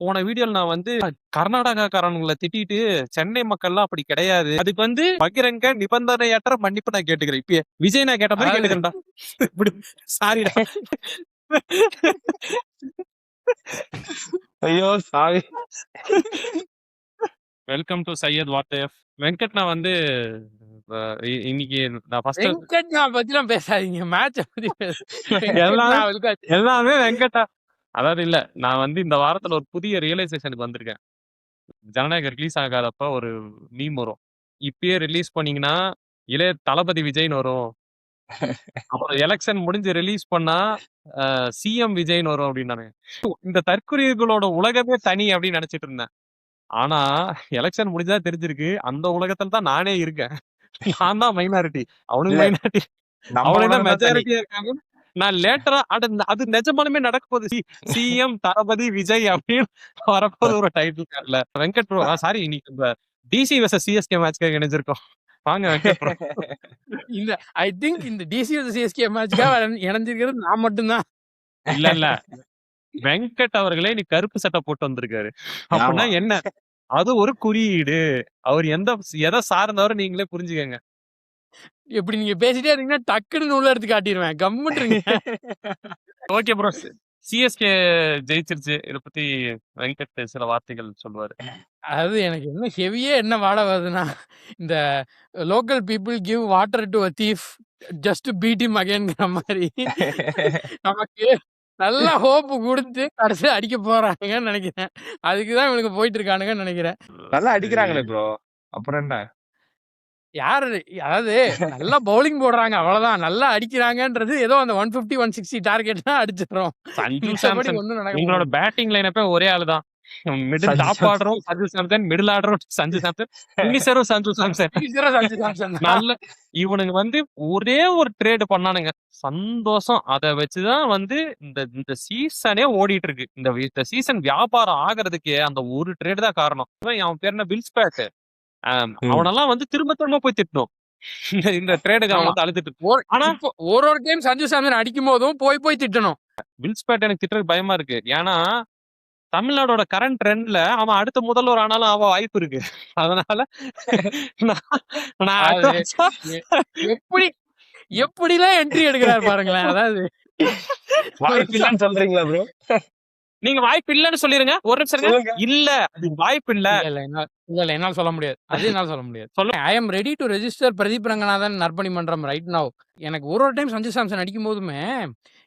போன வீடியோல நான் வந்து கர்நாடகாக்காரனுங்கள திட்டிட்டு சென்னை மக்கள்லாம் அப்படி கிடையாது. அதுக்கு வந்து பகிரங்க நிபந்தனையற்ற மன்னிப்பு நான் கேட்டுக்கிறேன். இப்ப விஜய் நான் கேட்ட மாதிரி அதாவது கேட்டுக்கிறேன்டா. இப்படி சாரிடா. ஐயோ சாரி. வெல்கம் டு சையத் வாட்டேஃப். வெங்கட் நான் வந்து இன்னைக்கு நான் ஃபர்ஸ்ட் வெங்கட்னா பத்திலாம் பேசாதீங்க. மேட்ச பத்தி எல்லாமே எல்லாமே வெங்கட்டா. அதாவது இல்ல நான் வந்து இந்த வாரத்துல ஒரு புதிய ரியலைசேஷனுக்கு வந்திருக்கேன். ஜனநாயகம் ரிலீஸ் ஆகாதப்ப ஒரு மீம் வரும். இப்பயே ரிலீஸ் பண்ணீங்கன்னா இளைய தளபதி விஜய்னு வரும். அப்புறம் எலெக்ஷன் முடிஞ்சு ரிலீஸ் பண்ணா சிஎம் விஜய்னு வரும் அப்படின்னு. இந்த தற்குறிகளோட உலகமே தனி அப்படின்னு நினைச்சிட்டு இருந்தேன். ஆனா எலெக்ஷன் முடிஞ்சா தெரிஞ்சிருக்கு அந்த உலகத்துல தான் நானே இருக்கேன். நான் தான் மைனாரிட்டி, அவனுக்கு இல்ல, மைனாரிட்டி, நம்ம அவனுக்கு தான் உலகம் தான் தனி. மெஜாரிட்டியா இருக்காங்க. நான் லேட்டரா அது நிஜமாலுமே நடக்க போகுது. சிஎம் தளபதி விஜய் அப்படின்னு வரப்போது ஒரு டைட்டில் கார்டுல. வெங்கட் ப்ரோ சாரி, இன்னைக்கு இந்த டிசி வெர்சஸ் சிஎஸ்கே மேட்ச்க்காக இணைஞ்சிருக்கோம். வாங்க வெங்கட் ப்ரோ. இந்த ஐ திங்க் இந்த டிசி சிஎஸ்கே மேட்ச்க்காக இணைஞ்சிருக்கிறது நான் மட்டும்தான். இல்ல இல்ல வெங்கட் அவர்களே நீ கருப்பு சட்டை போட்டு வந்திருக்காரு அப்படின்னா ஆமா. என்ன? அது ஒரு குறியீடு. அவர் எதை சார்ந்தவர் நீங்களே புரிஞ்சுக்கங்க. எப்படி நீங்க பேசிட்டே இருந்தீங்கன்னா டக்குன்னு உள்ள எடுத்து காட்டிடுவேன். கம்முட்டுருங்க. ஓகே ப்ரோ, சிஎஸ்கே ஜெயிச்சிருச்சு. இத பத்தி வெங்கட் சில வார்த்தைகள் சொல்லுவாரு. அதாவது எனக்கு இன்னும் ஹெவியே என்ன வாட வருதுன்னா, இந்த local people give water to a thief just to beat him அகைன்ங்கிற மாதிரி நமக்கு நல்ல ஹோப் குடுத்து கடைசியா அடிக்க போறாங்கன்னு நினைக்கிறேன். அதுக்கு தான் இவனுங்க போயிட்டு இருக்கானுங்கன்னு நினைக்கிறேன். நல்லா அடிக்கிறாங்களே ப்ரோ. அப்புறம் என்ன? யாரு அதாவது நல்லா பவுலிங் போடுறாங்க அவ்வளவுதான். நல்லா அடிக்கிறாங்கன்றது ஏதோ அந்த 150, 160 டார்கெட் தான் அடிச்சிடறோம். சஞ்சு மிச்சபடி சாம்சன் ஒண்ணும் நடக்க உங்களோட மாட்டேங்குது. பேட்டிங் லைனப்பே ஒரே ஆளுதான். மிடில் சஞ்சு டாப் ஆர்டரும் சஞ்சு சாம்சன், மிடில் ஆர்டரும் சஞ்சு சாம்சன், பினிஷரும் சஞ்சு சாம்சன். ஈஸியா சஞ்சு சாம்சன் தான். நல்ல இவனுங்க வந்து ஒரே ஒரு ட்ரேடு பண்ணானுங்க, சந்தோஷம். அதை வச்சுதான் வந்து இந்த சீசனே ஓடிட்டு இருக்கு. இந்த சீசன் வியாபாரம் ஆகிறதுக்கு அந்த ஒரு ட்ரேடு தான் காரணம். அவன் பேர் என்ன, பில்ஸ் பேட். அவனெல்லாம் வந்து திரும்ப திரும்ப போய் திட்டணும். இந்த ட்ரேடுக்கு அவன் ஆமா. வந்து அழுத்திட்டு. ஒரு ஆனா இப்போ ஒரு டைம் சஞ்சு சாம்சன் அடிக்கும் போதும் போய் திட்டணும். பில்ஸ் பேட் எனக்கு திட்டுறதுக்கு பயமா இருக்கு. ஏன்னா தமிழ்நாடோட கரண்ட் ட்ரெண்ட்ல அவன் அடுத்த முதல்வர் ஆனாலும் அவன் வாய்ப்பு இருக்கு. அதனால நான் அது advance-ஆ எப்படி எப்படிலாம் என்ட்ரி எடுக்கிறார் பாருங்களேன். அதாவது வாய்ப்பு இல்லைன்னு சொல்றீங்களா ப்ரோ? நீங்க வாய்ப்பு இல்லைன்னு சொல்லிருங்க. ஒரு நிமிஷம் இருங்க. சொல்லுங்க. இல்ல அது வாய்ப்பு இல்ல. இல்ல என்னால சொல்ல முடியாது. அது என்னால சொல்ல முடியாது. சொல்லு. I am ready to register Pradeep Ranganathan நற்பணி மன்றம் ரைட் நவ். எனக்கு ஒரு டைம் சஞ்சு சாம்சன் அடிக்கும் போதுமே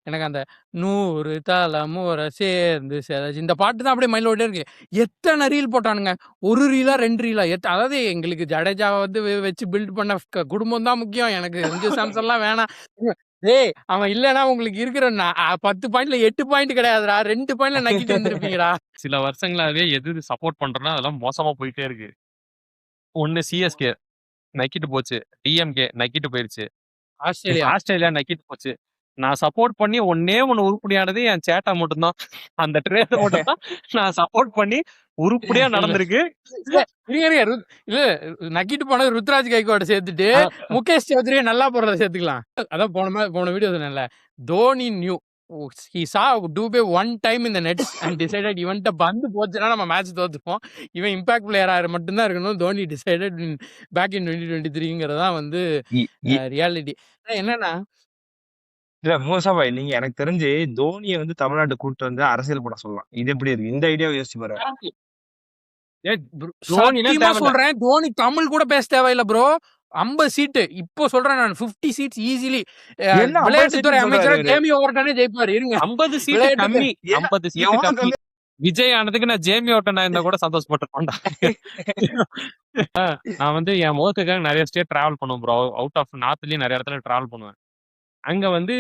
எனக்கு அந்த 100 தலைமுறை சேர்ந்து இந்த பாட்டு தான் அப்படியே மைண்ட் ஓடிட்டே இருக்கு. எத்தனை ரீல் போட்டானுங்க, ஒரு ரீலா 2 ரீலா, அதாவது எங்களுக்கு ஜடேஜாவை வந்து வச்சு பில்ட் பண்ண குடும்பம் தான் முக்கியம், எனக்கு சஞ்சு சாம்சன்லாம் வேணாம். டேய் அவன் இல்லன்னா உங்களுக்கு இருக்கிற 10 பாயிண்ட்ல 8 பாயிண்ட் கிடையாதுடா, 2 பாயிண்ட்ல நக்கிட்டு வந்திருப்பீங்கடா. சில வருஷங்களாவே எது சப்போர்ட் பண்றோம்னா அதெல்லாம் மோசமா போயிட்டே இருக்கு. ஒண்ணு சிஎஸ்கே நக்கிட்டு போச்சு, டிஎம்கே நக்கிட்டு போயிருச்சு, ஆஸ்திரேலியா நக்கிட்டு போச்சு. நான் சப்போர்ட் பண்ணி ஒண்ணே ஒண்ணு உருப்படியானது என் சேட்டா மட்டும்தான். அந்த ட்ரேட மட்டும் தான் நான் சப்போர்ட் பண்ணி உருப்படியா நடந்திருக்கு. இல்ல நக்கிட்டு போனது ருத்ராஜ் கைக்கோட சேர்த்துட்டு முகேஷ் சௌத்ரியை நல்லா போடுறத சேர்த்துக்கலாம். அதான் போன வீடியோ சொன்னேன்ல, Dhoni new he saw Dubey one time in the nets and decided இவன்ட்ட பந்து போச்சுன்னா நம்ம மேட்ச் தோத்துப்போம், இவன் இம்பாக்ட் பிளேயரா மட்டும்தான் இருக்கணும். தோனி டிசைடட் பேக் இன் 2023ங்கிறதா வந்து ரியாலிட்டி. என்னன்னா இல்ல மூசா பாய், நீங்க எனக்கு தெரிஞ்சு தோனியை வந்து தமிழ்நாட்டு கூட்டு வந்து அரசியல் பண்ண சொல்லலாம். இது எப்படி இருக்கு? இந்த ஐடியாவை யோசிச்சு பாரு. சத்தியமா சொல்றேன், தோனி தமிழ் கூட பேச தேவையில்லை ப்ரோ. 50 சீட்டு இப்போ சொல்றேன் நான், 50 சீட்ஸ் ஈஸிலி. விளையாட்டுத்துறை அமைச்சர் ஜேமி ஓவர்டனே ஜெயிப்பாரு. இருங்க 50 சீட்டு கம்மி, 50 சீட்டு கம்மி. விஜய் ஆனதுக்கு நான் ஜேமி ஓவர்டன் இருந்தா கூட சந்தோஷப்பட்டிருப்பேன்டா. நான் வந்து என் ஒர்க்குக்காக நிறைய ஸ்டேட் டிராவல் பண்ணுவேன் ப்ரோ. அவுட் ஆஃப் நார்த்லயும் நிறைய இடத்துல டிராவல் பண்ணுவேன். அங்க வந்து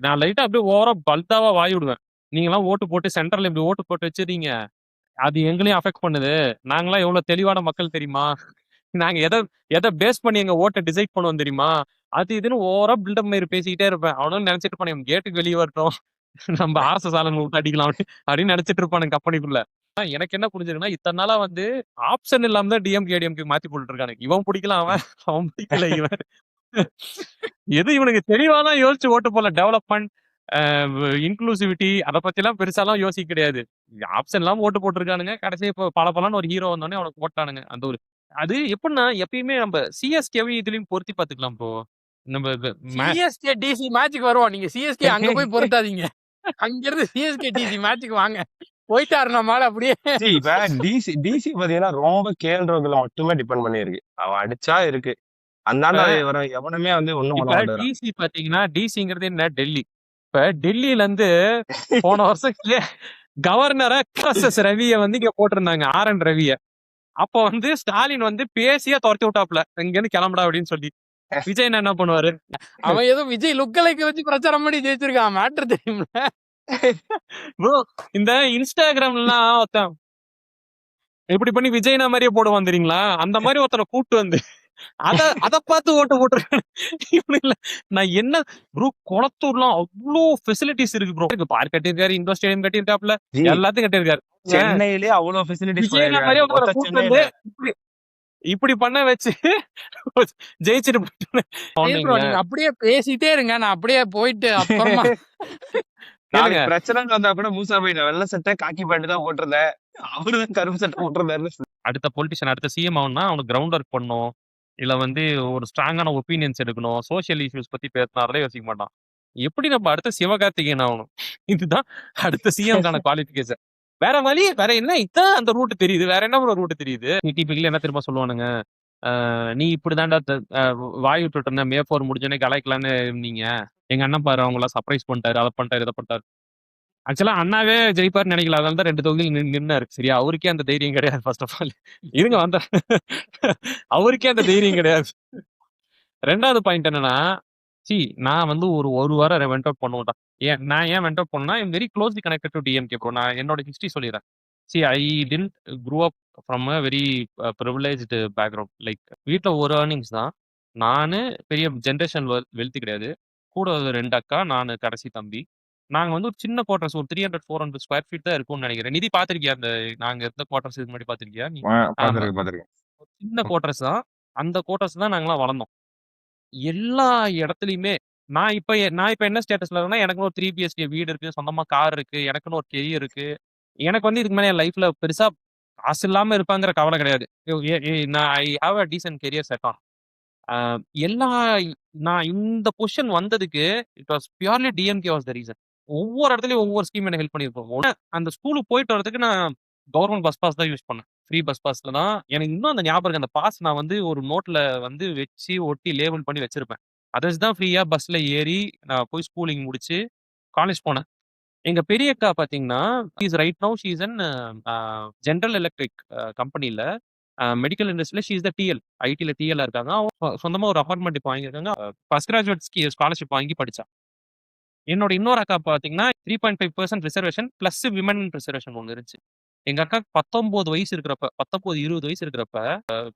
நான் லைட்டா அப்படியே ஓவரா பல்தாவா வாய் விடுவேன். நீங்களாம் ஓட்டு போட்டு சென்டர்ல இப்படி ஓட்டு போட்டு வச்சிருக்கீங்க, அது எங்களையும் அஃபெக்ட் பண்ணுது. நாங்களாம் எவ்வளவு தெளிவான மக்கள் தெரியுமா, நாங்க எதை பேஸ் பண்ணி எங்க ஓட்டை டிசைட் பண்ணுவோம் தெரியுமா, அது இதுன்னு ஓவரா பில்டப் மாதிரி பேசிக்கிட்டே இருப்பேன். அவனும் நினைச்சிட்டு இருப்பான் கேட்டுக்கு வெளியே வரட்டும், நம்ம RSS ஆளுங்க விட்டு அடிக்கலாம் அப்படின்னு நினைச்சிட்டு இருப்பானுங்க கம்பெனிக்குள்ள. எனக்கு என்ன புரிஞ்சிருக்குன்னா, இத்தனை நாளா வந்து ஆப்ஷன் இல்லாம தான் டிஎம்கே ஏடிஎம்கே மாத்தி போட்டுட்டு இருக்கானுங்க. இவன் பிடிக்கலாம், அவன் பிடிக்கல இவன். எது இவனுக்கு தெளிவாதான் யோசிச்சு ஓட்டு போல. டெவலப்மெண்ட், இன்க்ளூசிவிட்டி அத பத்திலாம் பெருசாலாம் யோசிக்க கிடையாது. ஆப்ஷன்லாம் ஓட்டு போட்டுருக்கானுங்க. கடைசியா இப்போ பளபளன்னு ஒரு ஹீரோ வந்தோனே அவனுக்கு போட்டானுங்க. அந்த ஒரு அது எப்புட்ன்னா, எப்பயுமே நம்ப சிஎஸ்கேவையும் இதுலயும் பொருத்தி பார்த்துக்கலாம் ப்ரோ. நம்ப சிஎஸ்கே டிசி மேட்ச்க்கு வருவோம். நீங்க சிஎஸ்கே அங்க போய் பொருத்தாதீங்க. அங்கிருந்து சிஎஸ்கே டிசி மேட்ச்க்கு வாங்க. போயிட்டாரு நம்மால அப்படியே. இப்ப டிசி பாத்தீங்கன்னா ரொம்ப கேள்றதுல மட்டுமே டிபெண்ட் பண்ணி இருக்கு. அவன் அடிச்சா இருக்கு. அந்தாண்ட வர எவனுமே வந்து ஒண்ணும் பண்ண இப்ப மாட்டேங்கிறான். டிசி பாத்தீங்கன்னா, டிசிங்கிறது என்ன டெல்லி. இப்ப டெல்லியில இருந்து போன வருஷம் கவர்னரா எஸ் ரவிய வந்து இங்க போட்டிருந்தாங்க. ஆர்.என். ரவிய. அப்போ வந்து ஸ்டாலின் வந்து பேசியே துரத்தி விட்டாப்ல. இங்க இருந்து கிளம்புடா அப்படின்னு சொல்லி. விஜய் என்ன பண்ணுவாரு? அவன் ஏதோ விஜய் லுக்கலைக்கு வச்சு பிரச்சாரம் பண்ணி ஜெயிச்சிருக்கான். மேட்டர் தெரியும்ல. ப்ரோ இந்த இன்ஸ்டாகிராம்லாம் ஒருத்தன் இப்படி பண்ணி விஜய்னா மாதிரியே போடுவான் தெரியுங்களா? அந்த மாதிரி ஒருத்தனை கூட்டு வந்து அத பார்த்து ஓட்டு போட்டுருக்கானு. இல்ல நான் என்ன ப்ரோ கொளத்தூர்லாம் அவ்ளோ ஃபெசிலிட்டிஸ் இருக்கு ப்ரோ. பார்க் கட்டியிருக்காரு, இண்டோர் ஸ்டேடியம் கட்டியிருக்காப்ல, எல்லாத்தையும் கட்டியிருக்காரு. சென்னையிலே அவ்வளவு ஃபெசிலிட்டிஸ் விஜய்னா மாதிரியே ஒருத்தனை கூட்டு வந்து இப்படி பண்ண வச்சு ஜெயிச்சிட்டு நீங்க அப்படியே பேசிட்டே இருங்க. நான் அப்படியே போயிட்டு அப்புறமா பிரச்சனை வந்தா கூட மூசா போய் வெள்ளை சட்டை காக்கி பேண்ட் தான் போட்டிருந்தேன். அவருதான் கரும்பு சட்டை போட்டிருந்தாரு. அடுத்த பொலிட்டிஷியன் அடுத்த சிஎம் ஆகும்னா அவனுக்கு கிரவுண்ட் ஒர்க் பண்ணும். இல்ல வந்து ஒரு ஸ்ட்ராங்கான ஒப்பீனியன்ஸ் எடுக்கணும். சோசியல் இஷ்யூஸ் பத்தி பேசினாலே யோசிக்க மாட்டான். எப்படி நம்ம அடுத்த சிவகார்த்திகேயன் ஆகணும்? இதுதான் அடுத்த சிஎம்கான குவாலிஃபிகேஷன். வேற வழி வேற என்ன? இதான் அந்த ரூட் தெரியுது. வேற என்ன ஒரு ரூட் தெரியுது? டிபிக்கலி என்ன திரும்ப சொல்லுவானுங்க? நீ இப்படிதான்டா வாய் விட்டுட்டு இருந்த மே 4 முடிஞ்சோடனே கலாய்க்கலான்னு இருந்தீங்க. எங்க அண்ணன் பாரு அவங்கள சர்ப்ரைஸ் பண்ணிட்டாரு, அதை பண்ணிட்டாரு, இதை பண்ணிட்டாரு. ஆக்சுவலா அண்ணாவே ஜெயிப்பார்னு நினைக்கல. அதனால தான் 2 தொகுதியில் நின்னாரு. சரியா? அவருக்கே அந்த தைரியம் கிடையாது. ஃபர்ஸ்ட் ஆஃப் ஆல் இருங்க வந்த அவருக்கே அந்த தைரியம் கிடையாது. 2வது பாயிண்ட் என்னன்னா, நான் வந்து ஒரு வாரம் வெண்ட் அவுட் பண்ணுவேன்டா. நான் ஏன் வெண்ட் அவுட் பண்ணா very closely connected to DMK bro. நான் என்னோட ஹிஸ்டரி சொல்லிடுறேன். I didn't grew up from a very privileged background. Like வீட்டில் ஒரு ஏர்னிங்ஸ் தான். நானு பெரிய ஜென்ரேஷன் வெல்த்தி கிடையாது. கூட 2 அக்கா, நான் கடைசி தம்பி. நாங்க வந்து ஒரு சின்ன குவார்டர்ஸ் ஒரு 300, 400 ஸ்கொயர் ஃபீட் தான் இருக்கும்னு நினைக்கிறேன். நிதி பார்த்திருக்கியா? அந்த நாங்க இருந்த குவார்டர்ஸ் இதுக்கு முன்னாடி பார்த்திருக்கியா நீ? சின்ன குவார்டர்ஸ் தான். அந்த குவார்டர்ஸ் தான் நாங்களாம் வளர்ந்தோம். எல்லா இடத்துலயுமே நான் இப்ப என்ன ஸ்டேட்டஸ்ல இருக்கேன்னா, எனக்கு ஒரு 3 பிஹெச்கே வீடு இருக்கு, சொந்தமா கார் இருக்கு, எனக்குன்னு ஒரு கெரியர் இருக்கு. எனக்கு வந்து இதுக்கு மேல என் லைஃப்ல பெருசா காசு இல்லாம இருப்பாங்கிற கவலை கிடையாது. நான் I have a decent career set on. எல்லா நான் இந்த பொசிஷன் வந்ததுக்கு it was purely DMK was the reason. ஒவ்வொரு இடத்துலயும் ஒவ்வொரு ஸ்கீம் எனக்கு ஹெல்ப் பண்ணியிருப்போம். அந்த ஸ்கூலுக்கு போயிட்டு வரதுக்கு நான் கவர்மெண்ட் பஸ் பாஸ் தான் யூஸ் பண்ணேன். ஃப்ரீ பஸ் பாஸ்ல தான். எனக்கு இன்னும் அந்த ஞாபகம் இருக்கு. அந்த பாஸ் நான் வந்து ஒரு நோட்ல வந்து வச்சு ஒட்டி லேபிள் பண்ணி வச்சிருப்பேன். அதை வச்சு தான் ஃப்ரீயா பஸ்ல ஏறி நான் போய் ஸ்கூலிங் முடிச்சு காலேஜ் போனேன். எங்க பெரிய அக்கா பாத்தீங்கன்னா, right now she is an General Electric கம்பெனில மெடிக்கல் இண்டஸ்ட்ரியில ஷீ இஸ் த டிஎல். ஐடில டிஎல் இருக்காங்க. அவங்க சொந்தமா ஒரு அபார்ட்மெண்ட் இப்போ வாங்கியிருக்காங்க. ஃபர்ஸ்ட் கிராஜுவேட் ஸ்காலர்ஷிப் வாங்கி படிச்சா. என்னோட இன்னொரு அக்கா பாத்தீங்கன்னா 3.5% ரிசர்வேஷன் பிளஸ் விமன் ரிசர்வேஷன் ஒன்று இருந்துச்சு. எங்க அக்காக்கு 19 வயசு இருக்கிறப்ப 19, 20 வயசு இருக்கிறப்ப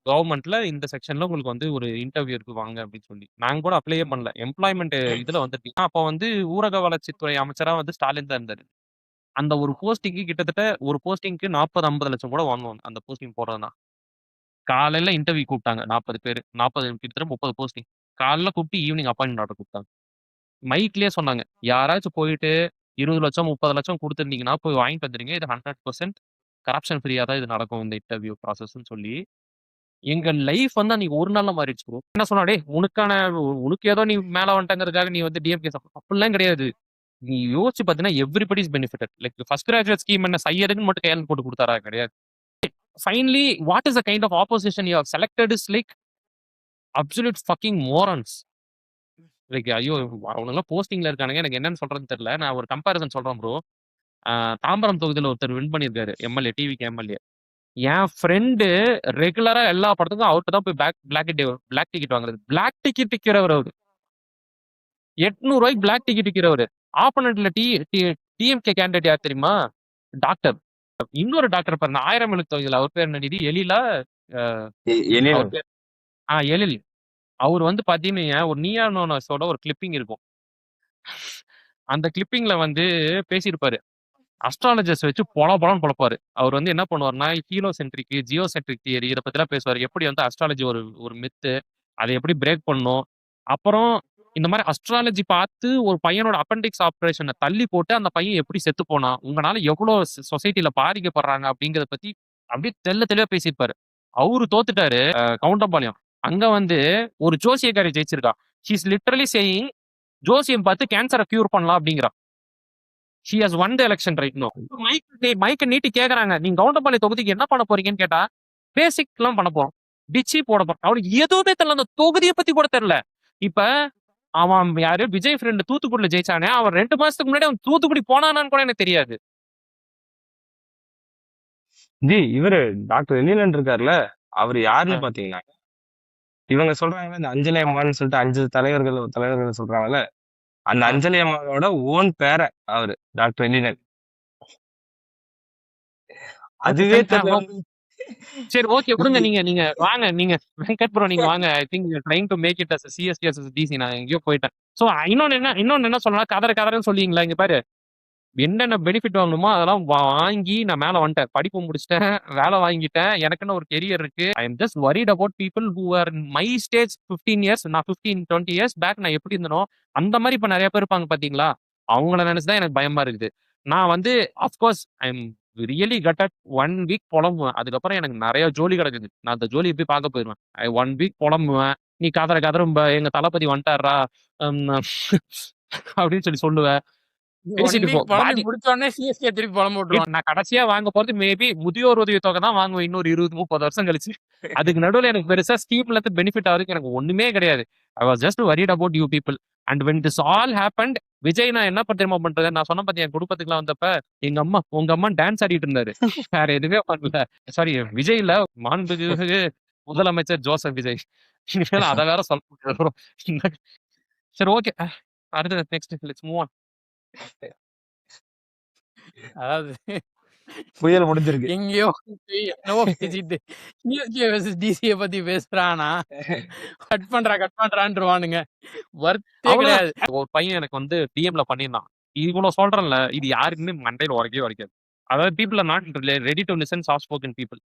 கவர்மெண்ட்ல இந்த செக்ஷன்ல உங்களுக்கு வந்து ஒரு இன்டர்வியூ இருக்கு வாங்க அப்படின்னு சொல்லி நாங்க கூட அப்ளையே பண்ணல. எம்ப்ளாய்மெண்ட் இதுல வந்துட்டீங்க. அப்போ வந்து ஊரக வளர்ச்சித்துறை அமைச்சரா வந்து ஸ்டாலின் தான் இருந்தாரு. அந்த ஒரு போஸ்டிங்க்கு கிட்டத்தட்ட ஒரு போஸ்டிங்க்கு 40, 50 லட்சம் கூட வாங்குவாங்க. அந்த போஸ்டிங் போடுறதுனா காலையில இன்டர்வியூ கூப்பிட்டாங்க. 40 பேரு 40 கிட்டத்தட்ட 30 போஸ்டிங். காலைல கூப்பிட்டு ஈவினிங் அப்பாயின்மெண்ட் ஆர்டர் கொடுத்தாங்க. மைக்லயே சொன்னாங்க, யாராச்சும் போயிட்டு 20 லட்சம் 30 லட்சம் கொடுத்துருந்தீங்கன்னா போய் வாங்கிட்டு வந்துருங்க. இது 100% கரப்ஷன் ஃப்ரீயா தான் இது நடக்கும் இந்த இன்டர்வியூ ப்ராசஸ்ன்னு சொல்லி எங்க லைஃப் வந்து அன்னைக்கு ஒரு நாள்ல மாறிடுச்சு ப்ரோ. என்ன சொன்னா, டேய் உனக்கு ஏதோ நீ மேல வந்துட்டங்கிறதுக்காக நீ வந்து டிஎம்கே அப்படிலாம் கிடையாது. நீ யோசிச்சு பார்த்தீங்கன்னா everybody is benefitted. Like first graduate scheme என்ன சையதுன்னு மட்டும் கையால் போட்டு கொடுத்தாரா? கிடையாது. Finally what is the kind of opposition you have selected is like absolute fucking morons. Like ஐயோ அவனுங்களாம் போஸ்டிங்ல இருக்கானுங்க. எனக்கு என்னன்னு சொல்றதுன்னு தெரியல. நான் ஒரு கம்பேரிசன் சொல்றேன் ப்ரோ. தாம்பரம் தொகுதியில் ஒருத்தர் வின் பண்ணியிருக்காரு எம்எல்ஏ, டிவிக்கு எம்எல்ஏ. என் ஃப்ரெண்டு ரெகுலரா எல்லா படத்துக்கும் அவர்கிட்ட தான் போய் பிளாக் டிக்கெட் வாங்குறது. பிளாக் டிக்கெட் விற்கிறவர் அவரு. 800 ரூபாய்க்கு பிளாக் டிக்கெட் விற்கிறவர். ஆப்போனன்ட்ல டிஎம்கே கேண்டிடேட் யார் தெரியுமா? டாக்டர். இன்னொரு டாக்டர் பாருங்க 1000 எழுத்து தொகுதியில் அவர் பேர் என்ன? எழிலா? எழில். அவர் வந்து பாத்தீங்கன்னா ஒரு நியானோனஸோட ஒரு கிளிப்பிங் இருக்கும். அந்த கிளிப்பிங்ல வந்து பேசியிருப்பாரு. அஸ்ட்ராலஜர்ஸ் வச்சு பொலன்னு பொழப்பாரு. அவர் வந்து என்ன பண்ணுவார்னா Helio centric, Jio centric theory இதை பத்திலாம் பேசுவார். எப்படி வந்து அஸ்ட்ராலஜி ஒரு மித்து, அதை எப்படி பிரேக் பண்ணும். அப்புறம் இந்த மாதிரி அஸ்ட்ராலஜி பார்த்து ஒரு பையனோட அப்பெண்டிக்ஸ் ஆப்ரேஷனை தள்ளி போட்டு அந்த பையன் எப்படி செத்து போனான், உங்களால எவ்வளவு சொசைட்டில பாதிக்கப்படுறாங்க அப்படிங்கறத பத்தி அப்படியே தெளிவா பேசியிருப்பாரு. அவரு தோத்துட்டாரு கவுண்டம்பாளையம். அங்க வந்து ஒரு ஜோசியக்காரி ஜெயிச்சிருக்கா. ஷீ இஸ் லிட்டரலி சேயிங் ஜோசியம் பார்த்து கேன்சரை கியூர் பண்ணலாம் அப்படிங்கிறா. She has won the election right no. மைக்க நீட்டி கேக்குறாங்க, நீங்க கவுண்டம்பாளையம் தொகுதிக்கு என்ன பண்ண போறீங்கன்னு கேட்டா, பேசிக் எல்லாம் பண்ண போறோம், டிச்சி போட போறோம். அவனுக்கு எதுவுமே தெரியல, அந்த தொகுதியை பத்தி கூட தெரியல. இப்ப அவன் யாரு விஜய் ஃப்ரெண்ட் தூத்துக்குடியில ஜெயிச்சானே, அவன் 2 மாசத்துக்கு முன்னாடி அவன் தூத்துக்குடி போனானான்னு கூட எனக்கு தெரியாது. ஜி இவரு டாக்டர் எழிலன் இருக்காருல்ல, அவரு யாருன்னு ஆ. பாத்தீங்கன்னா, இவங்க சொல்றாங்கல்ல இந்த அஞ்சலி அம்மான்னு சொல்லிட்டு 5 தலைவர்கள் சொல்றாங்கல்ல, அந்த ஆ. அஞ்சலி அம்மாவோட ஓன் பேர அவரு டாக்டர் எழிலன். அதுவே தெரியல. சரி ஓகே விடுங்க. நீங்க நீங்க வாங்க, நீங்க வெங்கட் ப்ரோ நீங்க வாங்க. I think you trying to make it as CST as DC. நான் எங்கேயோ போயிட்டேன். சோ இன்னொன்னு என்ன சொல்லலாம், கதறன்னு சொல்லிங்களா, இங்க பாரு என்னென்ன பெனிஃபிட் வாங்கணுமோ அதெல்லாம் வாங்கி நான் மேல வந்துட்டேன். படிப்பு முடிச்சிட்டேன், வேலை வாங்கிட்டேன், எனக்குன்னு ஒரு கெரியர் இருக்கு. I am just worried about people who are in my stage 15 years. நான் 15-20 இயர்ஸ் பேக் நான் எப்படி இருந்தனோ அந்த மாதிரி இப்ப நிறைய பேர் இருப்பாங்க பாத்தீங்களா, அவங்கள நினைச்சுதான் எனக்கு பயமா இருக்குது. நான் வந்து of course I am really gutted 1 week புலம்புவேன். அதுக்கப்புறம் எனக்கு நிறைய ஜோலி கிடக்குது. நான் அந்த ஜோலியை போய் பார்க்க போயிருவேன். 1 வீக் புலம்புவேன். நீ கதறும்ப எங்க தளபதி வந்துட்டாரா அப்படின்னு சொல்லி சொல்லுவேன். 1 பேசிட்டு போ. வீக் புலம்பி முடிச்ச உடனே சிஎஸ்கே திருப்பி புலம்ப விட்டுருவான். நான் கடைசியா வாங்க போறது மேபி முதியோர் உதவி தொகை தான் வாங்குவேன் இன்னொரு 20-30 வருஷம் கழிச்சு. அதுக்கு நடுவுல எனக்கு பெருசா ஸ்கீம்ல இருந்து பெனிஃபிட் ஆகுறதுக்கு எனக்கு ஒண்ணுமே கிடையாது. I was just worried about you people. And when this all happened, Vijay நான் என்ன தெரியுமா பண்றது, நான் சொன்ன பாத்தியா என் குடும்பத்துக்குலாம் வந்தப்ப உங்க அம்மா டான்ஸ் ஆடிட்டு இருந்தாரு. வேற எதுவுமே பண்ணல. சாரி விஜய் இல்ல, மாண்புமிகு முதலமைச்சர் ஜோசப் விஜய். இனிமேல் அதை வேற சொல்ல முடியாது. சரி ஓகே, அடுத்து நெக்ஸ்ட் லெட்ஸ் மூவ் ஆன். அதாவது புயல் முடிஞ்சிருக்கு. எங்கேயோ போய் என்னவோ பேசிட்டு சிஎஸ்கே வெர்சஸ் டிசியை பத்தி பேசுறானா, கட் பண்றான்ருவானுங்க. வர்த்தே கிடையாது. ஒரு பையன் எனக்கு வந்து டிஎம்ல பண்ணியிருந்தான். இவ்வளவு சொல்றேன்ல, இது யாருக்குமே மண்டையில உரைக்காது. அதாவது people are not ready to listen soft spoken people.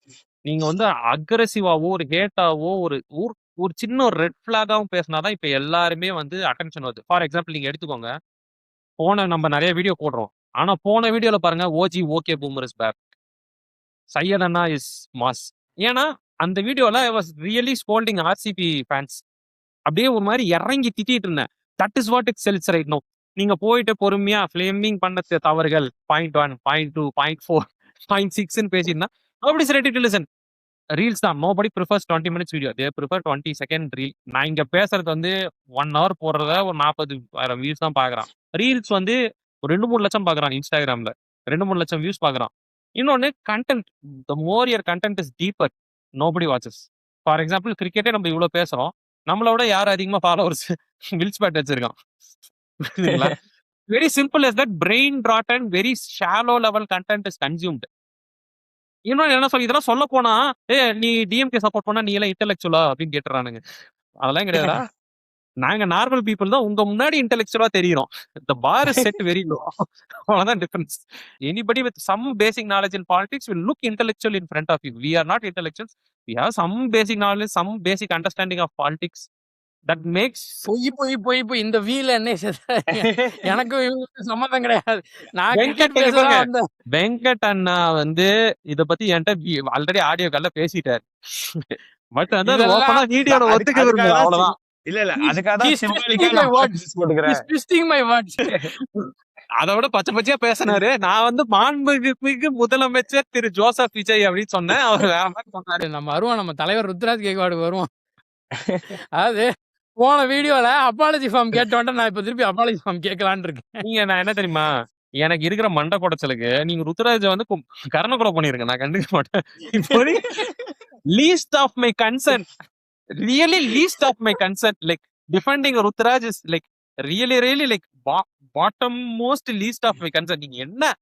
நீங்க வந்து அக்ரெசிவாவோ ஒரு ஹேட்டாவோ ஒரு சின்ன ஒரு ரெட் பிளாகாவும் பேசினாதான் இப்ப எல்லாருமே வந்து அட்டென்ஷன் வருது. ஃபார் எக்ஸாம்பிள் நீங்க எடுத்துக்கோங்க, நம்ம நிறைய வீடியோ போடுறோம். ஆனா போன வீடியோல பாருங்க, OG okay boomer is back, Syed anna is mass. ஏன்னா அந்த வீடியோல I was really scolding RCB fans. அப்படியே ஒரு மாதிரி இறங்கி திட்டிட்டு இருந்தேன். That is what it sells right no. நீங்க போயிட்டு பொறுமையா ஃபிளேமிங் பண்ண தவறுகள் 0.1, 0.2, 0.4, 0.6 பேசியிருந்தா அப்படி ரெடி டு லிசன். ரீல்ஸ் தான். Nobody prefers 20 minutes video, they prefer 20 second reel. நான் இங்க பேசுறது வந்து 1 hour போடுறத ஒரு 40,000 வியூஸ் தான் பாக்குறான். ரீல்ஸ் வந்து ஒரு 2-3 லட்சம் பாக்குறான் இன்ஸ்டாகிராம்ல, 2-3 லட்சம் வியூஸ் பாக்குறான். இன்னொன்னு content, the more your content is deeper, nobody watches. For example கிரிக்கெட்டே நம்ம இவ்வளவு பேசுறோம், நம்மளோட யார் அதிகமா ஃபாலோவர்ஸ் வில்ஸ் பேட் வச்சிருக்கான். Very simple as that, brain rot and very shallow level content is consumed. இன்னொன்னு என்ன சொல்லி இதெல்லாம் சொல்ல போனா, நீ டிஎம்கே சப்போர்ட் பண்ணா நீ எல்லாம் இன்டெலெக்சுவலா அப்படின்னு கேட்டுறானுங்க. அதெல்லாம் கிடையாதா? நாங்க நார்மல் பீப்புள் தான் உங்க முன்னாடி இன்டெலெக்சுவலா தெரியுறோம். the bar is set very low. அவ்வளவுதான் difference. anybody with some basic knowledge in politics will look intellectual in front of you. We are not intellectuals. We have some basic knowledge, some basic understanding of politics that makes போய் இந்த வீல என்ன எனக்கும் இவங்களுக்கு சம்மந்தம் கிடையாது. நான் Venkat cricket பேசலாம் வந்தேன். வெங்கட் அண்ணா வந்து இத பத்தி என்கிட்ட ஆல்ரெடி ஆடியோ கால்ல பேசிட்டாரு. பட் வந்து அது இதெல்லாம் ஓபனா வீடியோல ஒத்துக்க விரும்பல, அவ்வளவுதான். இல்ல அதுக்காக தான் He's symbolic-ஆ twisting my நான் words. emphasis போட்டுக்கிறேன். He's twisting my words. அதை விட பச்சையா பேசினாரு. நான் வந்து மாண்புமிகு முதலமைச்சர் திரு ஜோசப் விஜய் அப்படின்னு சொன்னேன். அவர் வேற மாதிரி சொன்னாரு. நம்ம வருவோம், நம்ம தலைவர் ருத்ராஜ் கேக்வாடுக்கு வருவோம். அதாவது போன வீடியோல அப்பாலஜி ஃபார்ம் கேட்டோன்ட்டு நான் இப்ப திருப்பி அப்பாலஜி ஃபார்ம் கேட்கலான்னு இருக்கேன். நீங்க நான் என்ன தெரியுமா, எனக்கு இருக்கிற மண்டை குடைச்சலுக்கு நீங்க ருத்ராஜ வந்து கரண கூட பண்ணிருங்க, நான் கண்டுக்க மாட்டேன். இப்போ least of my concern, really least of my concern, like defending Ruturaj is like really like bottom most least of my concern. நீங்க என்ன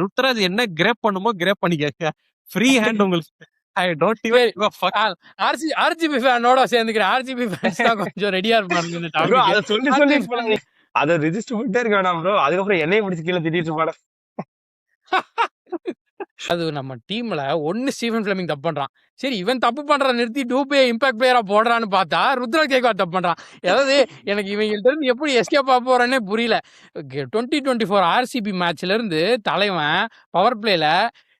ருத்ராஜ் என்ன கிரேப் பண்ணுமோ கிரேப் பண்ணிக்க, ஃப்ரீ ஹேண்ட் உங்களுக்கு. I don't even give a fuck. RGB ஃபேனோட சேர்ந்துக்கிறேன். RGB fans தான் கொஞ்சம் ரெடியா இருப்பாங்க இந்த bro, டாபிக். அத சொல்லி இப்ப நான் அத ரெஜிஸ்டர் பண்ணிட்டே இருக்க வேணாம் ப்ரோ. அதுக்கப்புறம் என்னைய பிடிச்சி கீழே திட்டிட்டு இருப்பாடா. அது நம்ம டீம்ல ஒண்ணு ஸ்டீஃபன் ஃபிளெமிங் தப்பு பண்றான். சரி இவன் தப்பு பண்றத நிறுத்தி டூபே இம்பாக்ட் பிளேயரா போடுறான்னு பார்த்தா, ருத்ராஜ் கெய்க்வாட் தப்பு பண்றான். அதாவது எனக்கு இவங்கள்ட்ட இருந்து எப்படி எஸ்கேப் ஆக போறேன்னே புரியல. 2024 ஆர்சிபி மேட்ச்ல இருந்து தலைவன் பவர் பிளேல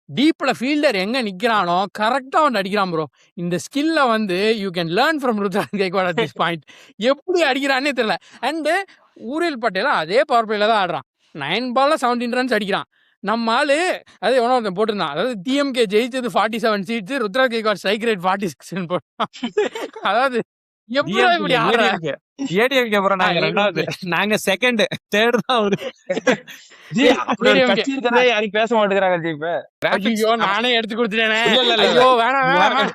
டீப்ல ஃபீல்டர் எங்க நிக்கிறானோ கரெக்டா அவன் அடிக்கிறான் ப்ரோ. இந்த ஸ்கில்ல வந்து you can learn from Ruturaj Gaikwad at this point. எப்படி அடிக்கிறானே தெரியல. அண்ட் ஊரியல் பட்டேலும் அதே பவர் பிளேல தான் ஆடுறான். 9 பால்ல 17 ரன்ஸ் அடிக்கிறான். நம்ம ஆளு அது எவனோ ஒருத்தன் போட்டிருந்தான். அதாவது டிஎம்கே ஜெயிச்சது 47 seats, Ruturaj Gaikwad strike rate 46 போட்டான். அதாவது எப்படிடா இப்படி ஆடுற? ஏடிஎம்கே அப்புறம் நாங்க ரெண்டாவது, நாங்க செகண்ட், தேர்ட் தான் அவரு. அப்படி ஒரு கட்சி இருக்கிறதே யாரும் பேச மாட்டேங்கிறாங்க ஜி இப்ப. ஐயோ நானே எடுத்து கொடுத்துட்டேனே. இல்ல, இல்ல, இல்ல. ஐயோ வேணாம் வேணாம்.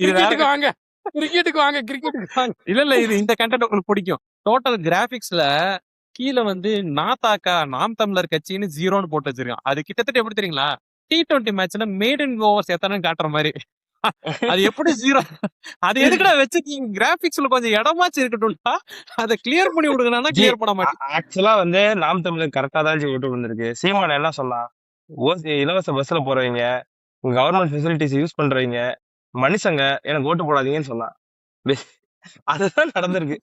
இது வேற கிரிக்கெட்டுக்கு வாங்க, கிரிக்கெட்டுக்கு வாங்க, கிரிக்கெட்டுக்கு வாங்க. இல்ல இது இந்த கண்டென்ட் உங்களுக்கு பிடிக்கும். டோட்டல் கிராபிக்ஸ்ல கீழ வந்து நாத்தாக்கா நாம் தமிழர் கட்சின்னு 0ன்னு போட்டு வச்சிருக்கான். அது கிட்டத்தட்ட எப்படி தெரியுங்களா, T20 மேட்ச்ல மேடன் ஓவர்ஸ் எத்தனைன்னு காட்டுற மாதிரி. அது எப்படி 0? அது எதுக்குடா வச்சிருக்கீங்க? கிராபிக்ஸ்ல கொஞ்சம் இடமாச்சு இருக்கட்டும்டா, அதை கிளியர் பண்ணி விடுங்கன்னா கிளியர் பண்ண மாட்டேன். ஆக்சுவலா வந்து நாம் தமிழர் கரெக்டா தான் ஓட்டு வந்திருக்கு. சீமான் என்ன சொல்லலாம், இலவச பஸ்ல போறவங்க, கவர்மெண்ட் ஃபெசிலிட்டிஸ் யூஸ் பண்றவங்க மனுஷங்க எனக்கு ஓட்டு போடாதீங்கன்னு சொன்னான். அதுதான் நடந்திருக்கு.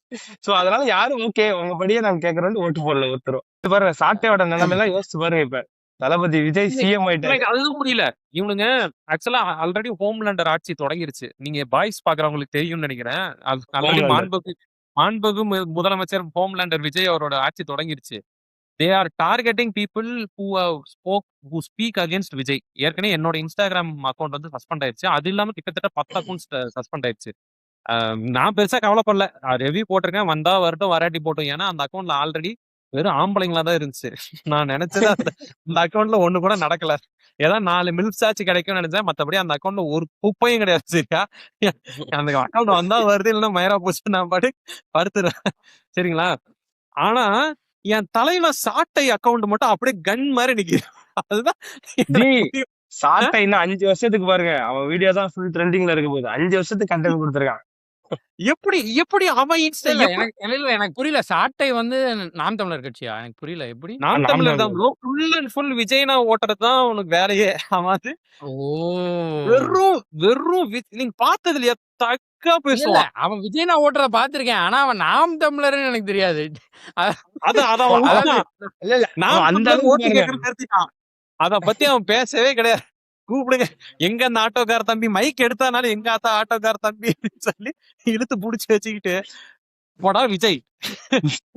சோ அதனால யாரும் ஓகே உங்க படியே நாங்க கேக்குறோம் ஓட்டு போடல ஒருத்தரும். பாருங்க சாட்டையோட நிலைமை எல்லாம் யோசிச்சு பாருங்க. இப்ப தளபதி விஜய் சிஎம் ஆயிட்டாரு. எனக்கு அதுதான் புரியல. இவனுங்க ஆக்சுவலா ஆல்ரெடி ஹோம்லேண்டர் ஆட்சி தொடங்கிருச்சு. நீங்க பாய்ஸ் பாக்குறவங்களுக்கு தெரியும்னு நினைக்கிறேன். ஆல்ரெடி மாண்புகு முதலமைச்சர் ஹோம்லேண்டர் விஜய் அவரோட ஆட்சி தொடங்கிருச்சு. They are targeting people who speak against Vijay. ஏற்கனவே என்னோட இன்ஸ்டாகிராம் அக்கௌண்ட் வந்து சஸ்பெண்ட் ஆயிடுச்சு. அது இல்லாம கிட்டத்தட்ட 10 அக்கௌண்ட்ஸ் சஸ்பெண்ட் ஆயிடுச்சு. நான் பெருசா கவலைப்படல. ரெவ்யூ போட்டிருக்கேன், வந்தா வரட்டும் வராட்டி போட்டும். ஏன்னா அந்த அக்கௌண்ட்ல ஆல்ரெடி வெறும் ஆம்பளைங்களா தான் இருந்துச்சு. நான் நினைச்சது அந்த அக்கௌண்ட்ல ஒண்ணு கூட நடக்கல. ஏதோ 4 மில்ஸ் ஆச்சு கிடைக்கும்னு நினைச்சேன். மத்தபடி அந்த அக்கௌண்ட்ல ஒரு குப்பையும் கிடையாது. சரியா, அந்த அக்கௌண்ட் வந்தா வருது, இல்லைன்னா மயிரா போச்சு, நான் பாட்டு படுத்துறேன். சரிங்களா. ஆனா என் தலைவன் சாட்டை அக்கௌண்ட் மட்டும் அப்படியே கன் மாதிரி நிக்குது. அதுதான் சாட்டை இன்னும் 5 வருஷத்துக்கு பாருங்க, அவன் வீடியோ தான் ஃபுல் ட்ரெண்டிங்ல இருக்க போகுது. 5 வருஷத்துக்கு கண்டென்ட் கொடுத்துருக்கான். எப்படி அவன் எனக்கு புரியல. சாட்டை வந்து நாம் தமிழர் கட்சியா? எனக்கு புரியல. எப்படி நாம் தமிழர் தான் ப்ரோ. ஃபுல் அண்ட் ஃபுல் விஜய்னா ஓட்டுறது தான் உனக்கு வேலையே. அவன் வெறும் நீங்க பார்த்தது இல்லையா, தக்கா பேசுவான். அவன் விஜய்னா ஓட்டுறத பாத்திருக்கேன். ஆனா அவன் நாம் தமிழர்னு எனக்கு தெரியாது. அத பத்தி அவன் பேசவே கிடையாது. கூப்பிடுங்க, எங்க அந்த ஆட்டோக்கார தம்பி மைக் எடுத்தானாலும் எங்க ஆத்தா ஆட்டோக்கார தம்பி சொல்லி இழுத்து புடிச்சு வச்சுக்கிட்டு போடா விஜய்,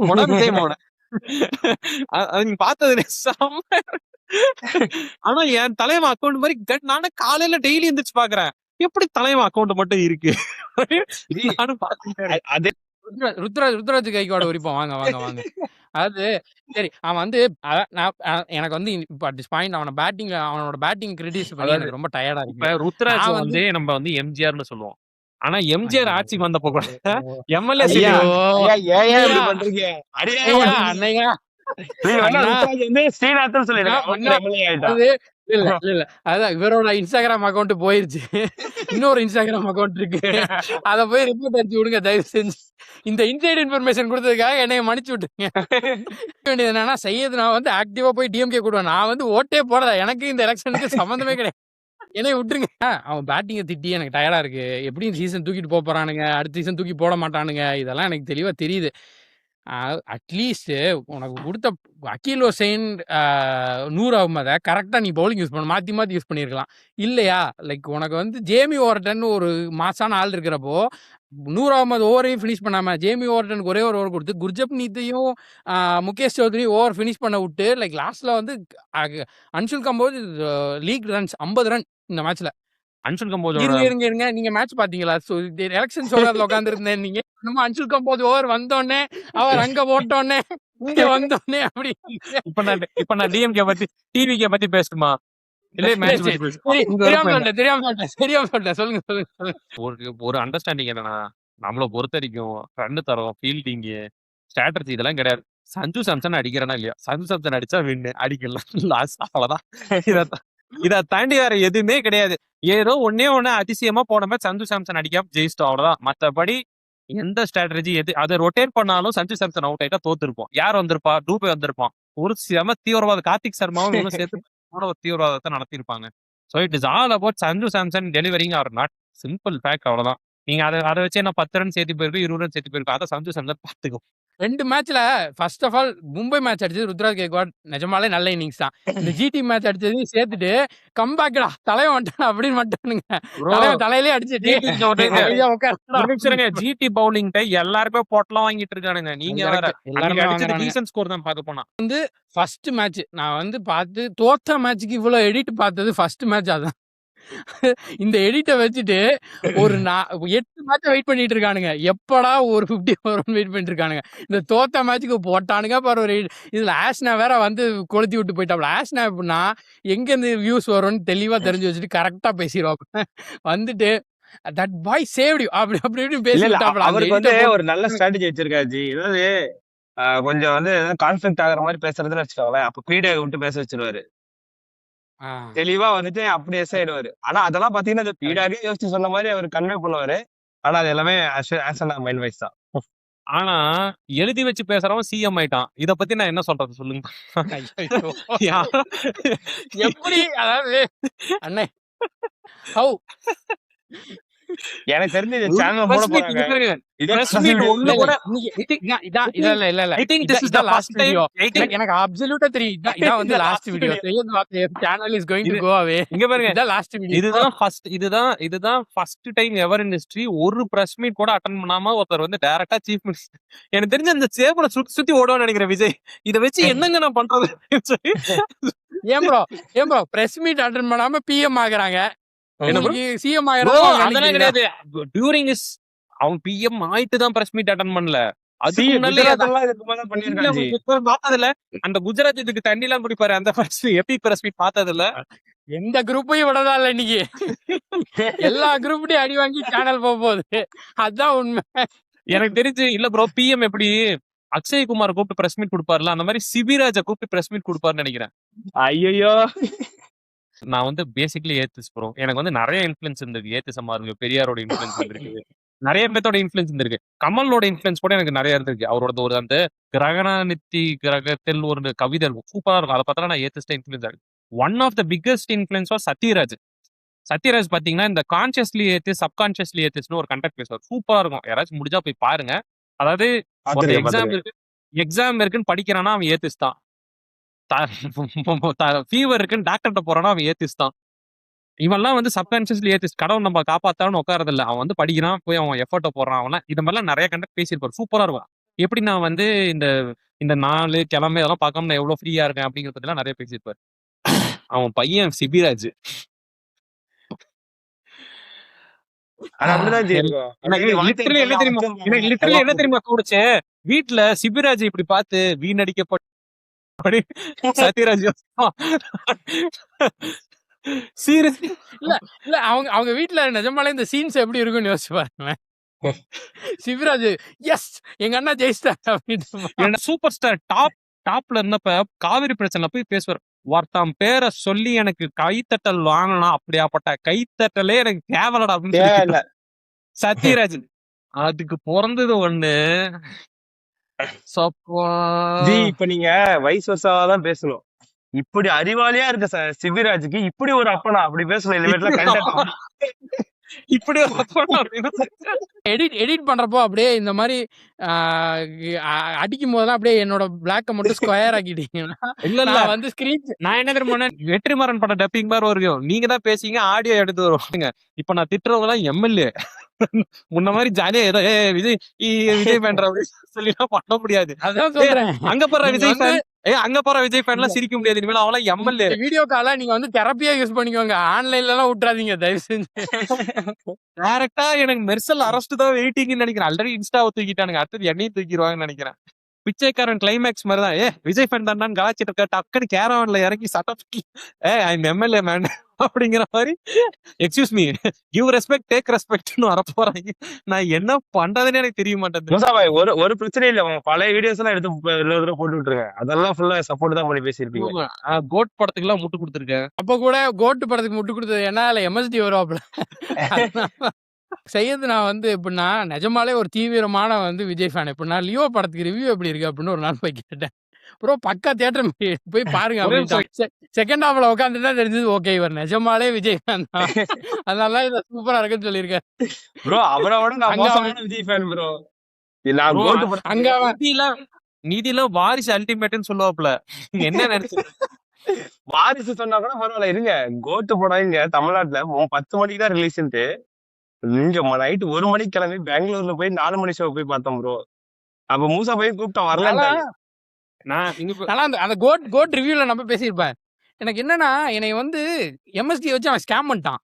போடா விஜய் மோட. அது நீங்க பார்த்தது செம்ம. ஆனா என் தலைவன் அக்கௌண்ட் மாதிரி நானே காலையில டெய்லி எந்திரிச்சு பாக்குறேன். எப்படி தலைவன் அக்கௌண்ட் மட்டும் இருக்கு? நானும் பாத்துட்டேன். ருத்ராஜ் கைக்வாட் உரிப்போம். வாங்க வாங்க வாங்க. அது சரி, அவன் வந்து எனக்கு வந்து இப்ப அட் திஸ் பாயிண்ட் அவனோட பேட்டிங் கிரிட்டிசைஸ் பண்ணி எனக்கு ரொம்ப டயர்டா இருக்கு. இப்ப ருத்ராஜ் வந்து நம்ம வந்து எம்ஜிஆர்னு சொல்லுவோம். ஆனா எம்ஜிஆர் ஆட்சிக்கு வந்தப்போ கூட எம்எல்ஏ பண்றீங்க. இல்ல அதான் இவரோட இன்ஸ்டாகிராம் அக்கௌண்ட் போயிருச்சு. இன்னொரு இன்ஸ்டாகிராம் அக்கௌண்ட் இருக்கு. அத போய் ரிப்போர்ட் அடிச்சு விடுங்க தயவு செஞ்சு. இந்த இன்சைட் இன்ஃபர்மேஷன் கொடுத்ததுக்காக என்னைய மன்னிச்சு விட்டுங்க. வேண்டியது என்னன்னா, செய்யது நான் வந்து ஆக்டிவா போய் டிஎம்கே கூடுவேன். நான் வந்து ஓட்டே போடல. எனக்கு இந்த எலெக்ஷனுக்கு சம்பந்தமே கிடையாது. என்னைய விட்டுருங்க. அவன் பேட்டிங்கை திட்டி எனக்கு டயர்டா இருக்கு. எப்படியும் சீசன் தூக்கிட்டு போறானுங்க, அடுத்த சீசன் தூக்கி போட மாட்டானுங்க. இதெல்லாம் எனக்கு தெளிவா தெரியுது. அட்லீஸ்ட் உனக்கு கொடுத்த அக்கீல் ஹுசைன், நூர் அகமதை கரெக்டா நீ பவுலிங் யூஸ் பண்ண மாத்தி மாத்தி யூஸ் பண்ணிருக்கலாம் இல்லையா? லைக் உனக்கு வந்து ஜேமி ஓவர்டன் ஒரு மாசான ஆள் இருக்கிறப்போ நூர் அகமது ஓவரையும் ஃபினிஷ் பண்ணாம ஜேமி ஓவர்டனுக்கு ஒரே ஒரு ஓவர் கொடுத்து குர்ஜப்னீத்தையும் முகேஷ் சௌத்ரியும் ஓவர் ஃபினிஷ் பண்ண விட்டு லைக் லாஸ்ட்ல வந்து Anshul Kamboj leak runs 50 run இந்த மேட்ச்ல. அன்சுல் கம்போஸ் இருங்க நீங்க மேட்ச் பாத்தீங்களா? எலெக்ஷன் சொல்றதுல உட்கார்ந்து இருந்தேன். நீங்க அன்சுல் கம்போஸ் ஓவர் வந்தோடனே அவர் அங்க போட்டோடனே இங்க வந்தோடனே அப்படி. இப்ப நான் டிஎம்கே பத்தி டிவிகே பத்தி பேசணுமா? ஒரு அண்டர்ஸ்டாண்டிங் என்னன்னா, நம்மள பொறுத்த வரைக்கும் ரன் தரோம், ஃபீல்டிங், ஸ்ட்ராட்டஜி இதெல்லாம் கிடையாது. சஞ்சு சாம்சன் அடிக்கிறனா இல்லையா, சஞ்சு சாம்சன் அடிச்சா வின்னு, அடிக்கலாம் லாஸ், அவ்வளவுதான். இத தாண்டி வேற எதுவுமே கிடையாது. ஏதோ ஒன்னே அதிசயமா போன மாதிரி சஞ்சு சாம்சன் அடிக்காம ஜெயிச்சிட்டோம், அவ்வளவுதான். மத்தபடி எந்த ஸ்ட்ராட்டஜி எது அதை ரொட்டேட் பண்ணாலும் சஞ்சு சாம்சன் அவுட் ஆயிட்டா தோத்துருப்போம். யார் வந்திருப்பா? டூபே வந்திருப்பான். ஒரு செம தீவிரவாத கார்த்திக் சர்மாவும் சேர்த்து ஒரு தீவிரவாதத்தை நடத்தியிருப்பாங்க. So it is all about Sanju Samson delivering or not. Simple fact அவ்வளவுதான். நீங்க அதை வச்சு என்ன 10 ரன் சேர்த்து போயிருக்கு, 20 ரன் சேர்த்து போயிருக்கு. அதை சஞ்சு சாம்சன் பார்த்துக்கோ. 2 மேட்ச்ல first of all Mumbai match அடிச்சது ருத்ராஜ் கெய்க்வாட் நிஜமாலே நல்ல இன்னிங்ஸ் தான். இந்த ஜிடி மேட்ச் அடிச்சதையும் சேர்த்துட்டு கம்பேக்டா தலைவன் வந்துட்டான் அப்படின்னு வந்துட்டானுங்க. தலைவன் தலையிலே அடிச்சுட்டு அமைதியா உட்கார்ந்துடா. ஜிடி பவுலிங் எல்லாருமே பொட்டலாம் வாங்கிட்டு இருக்கானுங்க. நீங்க வேற எல்லாருமே அடிச்சது வாங்குறாங்க. டீசன்ட் ஸ்கோர் தான் பார்க்க போனா. ஃபர்ஸ்ட் மேட்ச் நான் வந்து பார்த்து தோத்த மேட்ச்க்கு இவ்வளவு எடிட் பார்த்தது ஃபர்ஸ்ட் மேட்ச் அதான். இந்த எடிட்டை வச்சுட்டு ஒரு 8 மேட்ச் வெயிட் பண்ணிட்டு இருக்கானுங்க. எப்படா ஒரு 50 வரும்னு வெயிட் பண்ணிட்டு இருக்கானுங்க. இந்த தோத்த மேட்சுக்கு போட்டானுங்க பாரு ஒரு இதுல ஆஷ்னா வேற வந்து கொளுத்தி விட்டு போயிட்டாப்ல. ஆஷ்னா எப்படின்னா எங்க இருந்து வியூஸ் வரும்னு தெளிவா தெரிஞ்சு வச்சுட்டு கரெக்டா பேசிடுவாங்க. வந்துட்டு தட் பாய் சேவ்ட் யூ அப்படி அப்படி இப்படி பேசி விட்டாப்ல. அவருக்கு வந்து ஒரு நல்ல ஸ்ட்ராட்டஜி வச்சிருக்காரு ஜி. அதாவது கொஞ்சம் வந்து கான்ஃபிளிக்ட் ஆகுற மாதிரி பேசுறதுன்னு வச்சுக்கோங்களேன். அப்ப பீடியை விட்டு பேச வச்சிருவாரு. தெளிவா வந்துட்டு அப்படி எஸ் ஆயிடுவாரு. ஆனா அதெல்லாம் பாத்தீங்கன்னா அந்த பீடாவே யோசிச்சு சொன்ன மாதிரி அவர் கன்வே பண்ணுவாரு. ஆனா அது எல்லாமே மைண்ட் வைஸ் தான். ஆனா எழுதி வச்சு பேசுறவன் சிஎம் ஆயிட்டான். இத பத்தி நான் என்ன சொல்றது சொல்லுங்க. எப்படி அதாவது அண்ணே ஹவ் எனக்கு தெரிஞ்சு இந்த சேனல் போட போறாங்க. எனக்கு அப்சல்யூட்டா தெரியும். இதான் வந்து last video. Channel is going to go away. இங்க பாருங்க, இதான் லாஸ்ட் வீடியோ. இதுதான் first time ever in history ஒரு பிரஸ் மீட் கூட அட்டெண்ட் பண்ணாம ஒருத்தர் வந்து டைரக்டா சீஃப் மினிஸ்டர். எனக்கு தெரிஞ்ச அந்த சேவல சுத்தி ஓடுவான்னு நினைக்கிறேன் விஜய். இத வச்சு என்னங்க நான் பண்றது? ஏன் ப்ரோ பிரஸ் மீட் அட்டெண்ட் பண்ணாம பிஎம் ஆகுறாங்க. சிஎம் அதெல்லாம் கிடையாது. டியூரிங் இஸ் அவன் பிஎம் ஆயிட்டு தான் பிரஸ் மீட் அட்டெண்ட் பண்ணல. பார்த்ததுல அந்த குஜராத் இதுக்கு தண்ணி எல்லாம் குடிப்பாரு. அந்த எபிக் பிரஸ் மீட் பார்த்ததுல எந்த குரூப்பையும் விடதா இல்ல இன்னைக்கு. எல்லா குரூப்டையும் அடி வாங்கி சேனல் போக போகுது. அதுதான் உண்மை. எனக்கு தெரிஞ்சு இல்ல ப்ரோ. பிஎம் எப்படி அக்ஷய் குமார் கூப்பிட்டு பிரஸ் மீட் கொடுப்பாருல, அந்த மாதிரி சிபிராஜ கூப்பிட்டு பிரஸ் மீட் கொடுப்பாருன்னு நினைக்கிறேன். ஐயோ, நான் வந்து பேசிக்கலி ஏத்திஸ் ப்ரோ. எனக்கு வந்து நிறைய இன்ஃபுளுன்ஸ் இருந்திருக்கு. ஏத்திசமா இருக்கு, பெரியாரோட இன்ஃபுளுன்ஸ் இருந்திருக்கு, நிறைய பேர்த்தோட இன்ஃபுளுன்ஸ் இருந்திருக்கு. கமலோட இன்ஃபுளுன்ஸ் கூட எனக்கு நிறைய இருந்திருக்கு. அவரோட ஒரு அந்த கிரகணாநித்தி கிரகத்தில் ஒரு கவிதை இருக்கும், சூப்பரா இருக்கும். அதை பார்த்தா நான் ஏத்திஸ்டா இன்ஃபுளுன்ஸ் ஆகும். One of the biggest influence was Sathyaraj. Sathyaraj பாத்தீங்கன்னா இந்த கான்சியஸ்லி ஏத்திஸ் சப்கான்சியஸ்லி ஏத்திஸ்னு ஒரு கண்டெக்ட் பேசுவார். சூப்பரா இருக்கும். யாராச்சும் முடிஞ்சா போய் பாருங்க. அதாவது எக்ஸாம் இருக்குன்னு படிக்கிறானா அவன் ஏத்திஸ் தான். ஃபீவர் இருக்குன்னு டாக்டர்கிட்ட போறானா அவன் ஏத்திஸ் தான். இவன்லாம் வந்து சப்கான்சியஸ்லி ஏத்திஸ். கடவுள் நம்ம காப்பாத்தான்னு உட்காரது இல்ல. அவன் வந்து படிக்கிறான், போய் அவன் எஃபர்ட்டை போடுறான். அவன் இது மாதிரிலாம் நிறைய கண்டக்ட் பேசியிருப்பாரு. சூப்பரா இருக்கும். எப்படி நான் வந்து இந்த நாலு கிழமை இதெல்லாம் பார்க்காம நான் எவ்வளவு ஃப்ரீயா இருக்கேன் அப்படிங்கிற பத்தி நிறைய பேசியிருப்பாரு. அவன் பையன் சிபிராஜ். என்ன தெரியுமா தோணுச்சு? வீட்டுல சிபிராஜ் இப்படி பார்த்து வீணடிக்கப்பட்ட சத்யராஜ் சீரியஸ்லி இல்ல அவங்க வீட்டுல நிஜமாலே இந்த சீன்ஸ் எப்படி இருக்குன்னு யோசிச்சு பாருங்க. சிவராஜ் எஸ் எங்க அண்ணா ஜெயிஸ்டார் சூப்பர் ஸ்டார் டாப்ல இருந்தப்ப காவிரி பிரச்சனை போய் பேசுவார். ஒருத்தம் பேரை சொல்லி எனக்கு கைத்தட்டல் வாங்கணும், அப்படியாப்பட்ட கைத்தட்டலே எனக்கு தேவலடா அப்படின்னு சத்யராஜ். அதுக்கு பிறந்தது ஒண்ணு. இப்ப நீங்க வயசு வருஷாதான் பேசணும். இப்படி அறிவாளியா இருக்க சிபிராஜுக்கு இப்படி ஒரு அப்பனா அப்படி பேசணும். இப்படி எடிட் பண்றப்போ அப்படியே இந்த மாதிரி அடிக்கும் போதெல்லாம் அப்படியே என்னோட பிளாக்க மட்டும் ஸ்கொயர் ஆக்கிட்டீங்கன்னா இல்ல வந்து ஸ்கிரீன் நான் என்ன தெரியுமா வெற்றிமாறன் படம் டப்பிங் மாதிரி வரும். நீங்க தான் பேசிங்க, ஆடியோ எடுத்து வருவாங்க. இப்ப நான் திட்டுறவங்கலாம் எம்எல்ஏ. முன்ன மாதிரி ஜாலியா ஏதோ விஜய் பண்ற சொல்லி பண்ண முடியாது. அதான் சொல்றேன். அங்க போற விஜய் ஃபேன் அங்க போற விஜய் ஃபேன்லாம் சிரிக்க முடியாது. இனிமேல் அவெல்லாம் எம்எல்ஏ. வீடியோ கால நீங்க வந்து தெரப்பியா யூஸ் பண்ணிக்கோங்க. ஆன்லைன்ல எல்லாம் விட்டுறாதீங்க தயவு செஞ்சு. டைரக்டா எனக்கு மெர்சல் அரெஸ்ட் தான் வெயிட்டிங்னு நினைக்கிறேன். ஆல்ரெடி இன்ஸ்டாவை தூக்கிட்டானுங்க, அடுத்தது என்னையும் தூக்கிடுவாங்கன்னு நினைக்கிறேன். பிச்சைக்காரன் கிளைமேக்ஸ் மாதிரி தான். விஜய் ஃபேன் தான் கலாச்சிட்டு இருக்க. டக்குன்னு கேரவன்ல இறங்கி சட்டம் ஐம் எம்எல்ஏ மேன் அப்படிங்கிற மாதிரி excuse me give respect take ரெஸ்பெக்ட்னு வர போறாங்க. நான் என்ன பண்றதுன்னு எனக்கு தெரிய மாட்டேங்குது. ஒரு பிரச்சனை இல்ல, பழைய வீடியோஸ் எல்லாம் எடுத்து போட்டு விட்டுருங்க. அதெல்லாம் ஃபுல்லா சப்போர்ட் தான் பண்ணி பேசியிருப்பீங்க. கோட் படத்துக்கு எல்லாம் முட்டு கொடுத்துருக்கேன். அப்ப கூட கோட் படத்துக்கு முட்டு கொடுத்தது ஏன்னா எம்எஸ்டி வருவாப்ல செய்யறது. நான் வந்து எப்படின்னா நிஜமாலே ஒரு தீவிரமான வந்து விஜய் ஃபேன். எப்படின்னா லியோ படத்துக்கு ரிவ்யூ எப்படி இருக்கு அப்படின்னு ஒரு நாள் போய் கேட்டேன். ப்ரோ பக்கா தியேட்டர் போய் பாருங்க ஒரே நிமிஷம் அப்படின்ட்டான். செகண்ட் ஹாஃப்ல உட்காந்துட்டா தெரிஞ்சது ஓகே இவர் நிஜமாலே விஜயகாந்த் தான். அதனால இதை சூப்பரா இருக்குன்னு சொல்லியிருக்காரு. ப்ரோ அவரை விட நான் அங்க அவன் மோசமான விஜய் ஃபேன் ப்ரோ. நான் ப்ரோ கோட்டு படம் அங்க அவன் நீதியில வாரிசு அல்டிமேட்னு சொல்லுவாப்ல. என்ன நினைச்சு வாரிசு சொன்னா கூட பரவாயில்ல இருங்க. கோட்டு படம் இங்க தமிழ்நாட்டுல 10 மணிக்கு தான் ரிலீஸ்ன்ட்டு நீங்க நைட்டு 1 மணிக்கு கிளம்பி பெங்களூர்ல போய் 4 மணி ஷோ போய் பார்த்தோம் ப்ரோ. அப்ப மூசா போய் கூப்பிட்டா வரலன்ட்டாங்க. நான் இங்க ஆனா அந்த கோட் ரிவ்யூல நம்ம பேசியிருப்பேன். எனக்கு என்னன்னா என்னை வந்து எம்எஸ்டி வச்சு அவன் ஸ்கேம் பண்ணிட்டான்.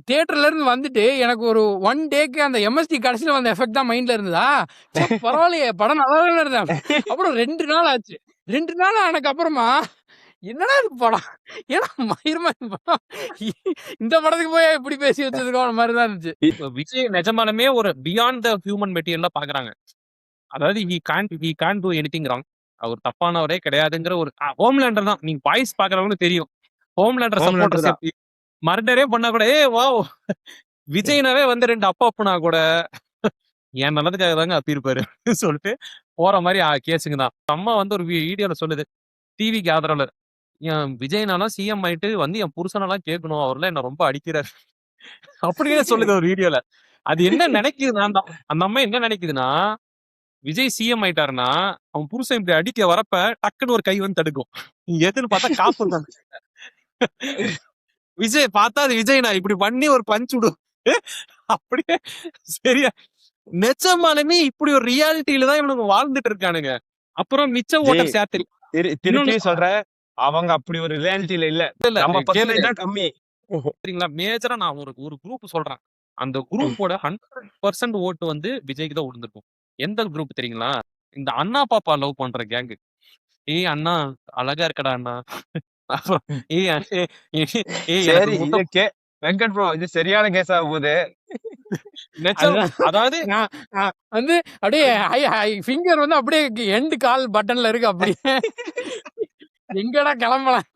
தியேட்டர்ல இருந்து வந்துட்டு எனக்கு ஒரு 1 டேக்கு அந்த எம்எஸ்டி கடைசியில வந்த எஃபெக்ட் தான் மைண்ட்ல இருந்ததா. பரவாயில்லையே படம் நல்லா இருந்தேன். அப்புறம் 2 நாள் ஆச்சு. 2 நாள் ஆனதுக்கு அப்புறமா என்னடா இது படம், ஏன்னா மயிர்மணி படம் இந்த படத்துக்கு போய் இப்படி பேசி வச்சதுக்கு மாதிரி தான் இருந்துச்சு. விஜய் நிஜமாலுமே ஒரு பியாண்ட் த ஹியூமன் மெட்டீரியலா பாக்குறாங்க. அதாவது he can't do anything wrong. அவர் தப்பானவரே கிடையாதுங்கிற ஒரு ஹோம்லேண்டர் தான். நீங்க பாய்ஸ் பாக்குறவங்களுக்கு தெரியும். ஹோம்லேண்டர் Homelander சப்போர்ட்டர்ஸ் எப்படி மர்டரே பண்ணா கூட வாவ் விஜய்னாவே வந்து 2 அப்பா அப்புனா கூட என் நல்லதுக்காக தாங்க அப்பிருப்பாரு சொல்லிட்டு போற மாதிரி கேஸுங்க தான். அம்மா வந்து ஒரு வீடியோல சொல்லுது டிவிக்கு ஆதரவாளர் என் விஜய்னாலாம் சிஎம் ஆயிட்டு வந்து என் புருஷனெல்லாம் கேட்கணும், அவர்லாம் என்ன ரொம்ப அடிக்கிறாரு அப்படியே சொல்லுது ஒரு வீடியோல. அது என்ன நினைக்குதுன்னா அந்த அம்மா என்ன நினைக்குதுன்னா விஜய் சிஎம் ஆயிட்டாருன்னா அவன் புருஷன் இப்படி அடிக்க வரப்ப டக்குன்னு ஒரு கை வந்து தடுக்கும். எதுன்னு பார்த்தா காப்பு தான். விஜய் பார்த்தா அது விஜய் நான் இப்படி பண்ணி ஒரு பஞ்ச் விடும் அப்படியே சரியா. நிஜமாலுமே இப்படி ஒரு ரியாலிட்டியில தான் இவனுக்கு வாழ்ந்துட்டு இருக்கானுங்க. அப்புறம் மிச்ச ஓட்டர் சேர்த்து திருப்பி சொல்றேன், அவங்க அப்படி ஒரு ரியாலிட்டியில இல்ல. நம்ம பர்சன்டேஜ் தான் கம்மி. சரிங்களா? மேஜரா நான் ஒரு குரூப் சொல்றேன். அந்த குரூப்போட 100% ஓட்டு வந்து விஜய்க்கு தான் விழுந்திருக்கும். எந்த குரூப் தெரியுங்களா? இந்த அண்ணா பாப்பா லவ் பண்ற கேங்கு. ஏய் அண்ணா அழகா இருக்கடா அண்ணா. அப்புறம் சரி இதுக்கே வெங்கட் ப்ரோ இது சரியான கேஸ் ஆக போகுது. அதாவது நான் வந்து அப்படியே ஃபிங்கர் வந்து அப்படியே எண்ட் கால் பட்டன்ல இருக்கு. அப்படியே எங்கடா கிளம்பலாம்.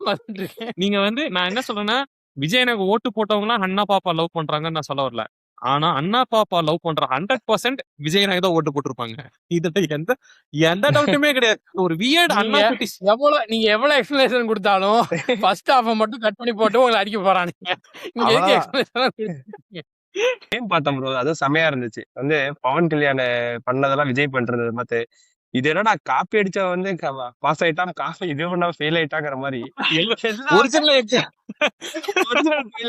நீங்க வந்து நான் என்ன சொல்றேன்னா விஜய் எனக்கு ஓட்டு போட்டவங்க எல்லாம் அண்ணா பாப்பா லவ் பண்றாங்கன்னு நான் சொல்ல வரல. ஆனா அண்ணா பாப்பா லவ் பண்ற 100% விஜய் எனக்கு தான் ஓட்டு போட்டிருப்பாங்க. இதுல எந்த டவுட்டுமே கிடையாது. ஒரு வியர்ட் அண்ணா நீங்க எவ்வளவு எக்ஸ்பிளேஷன் கொடுத்தாலும் ஃபர்ஸ்ட் ஹாஃப் மட்டும் கட் பண்ணி போட்டு உங்களை அடிக்க போறானுங்க. பார்த்தோம் ப்ரோ, அதுவும் செமையா இருந்துச்சு. வந்து பவன் கல்யாண் பண்ணதெல்லாம் விஜய் பண்றது பார்த்து இது என்னடா காப்பி அடிச்சா வந்து பாஸ் ஆயிட்டான், காப்பி இது பண்ணா ஃபெயில் ஆயிட்டாங்கிற மாதிரி ஃபெயில்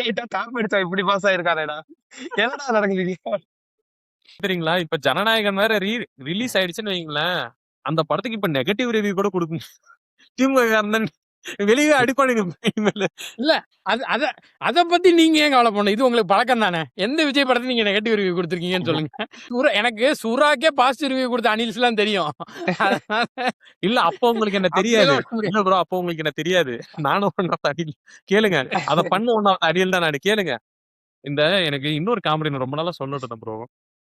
ஆயிட்டா காப்பி அடிச்சா இப்படி பாஸ் ஆயிருக்கானேடா என்னடா நடக்குது சரிங்களா? இப்ப ஜனநாயகன் வேற ரிலீஸ் ஆயிடுச்சுன்னு வைங்களேன், அந்த படத்துக்கு இப்ப நெகட்டிவ் ரிவ்யூ கூட கொடுக்கும். திமுக வெளியே அடிப்பானுங்க. இல்ல அத பத்தி நீங்க ஏன் கவலை பண்ண? இது உங்களுக்கு பழக்கம் தானே. எந்த விஜய் படத்தை நீங்க நெகட்டிவ் ரிவ்யூ கொடுத்துருக்கீங்கன்னு சொல்லுங்க. எனக்கு சூராக்கே பாசிட்டிவ் ரிவ்யூ கொடுத்த அனில்ஸ் எல்லாம் தெரியும். இல்ல அப்ப உங்களுக்கு என்ன தெரியாது. இல்ல ப்ரோ அப்ப உங்களுக்கு என்ன தெரியாது. நானும் அடியில் கேளுங்க. அத பண்ண ஒண்ணு அடியில் தான் நான் கேளுங்க. இந்த எனக்கு இன்னொரு காமெடி ரொம்ப நாளா சொல்லிட்டு ப்ரோ.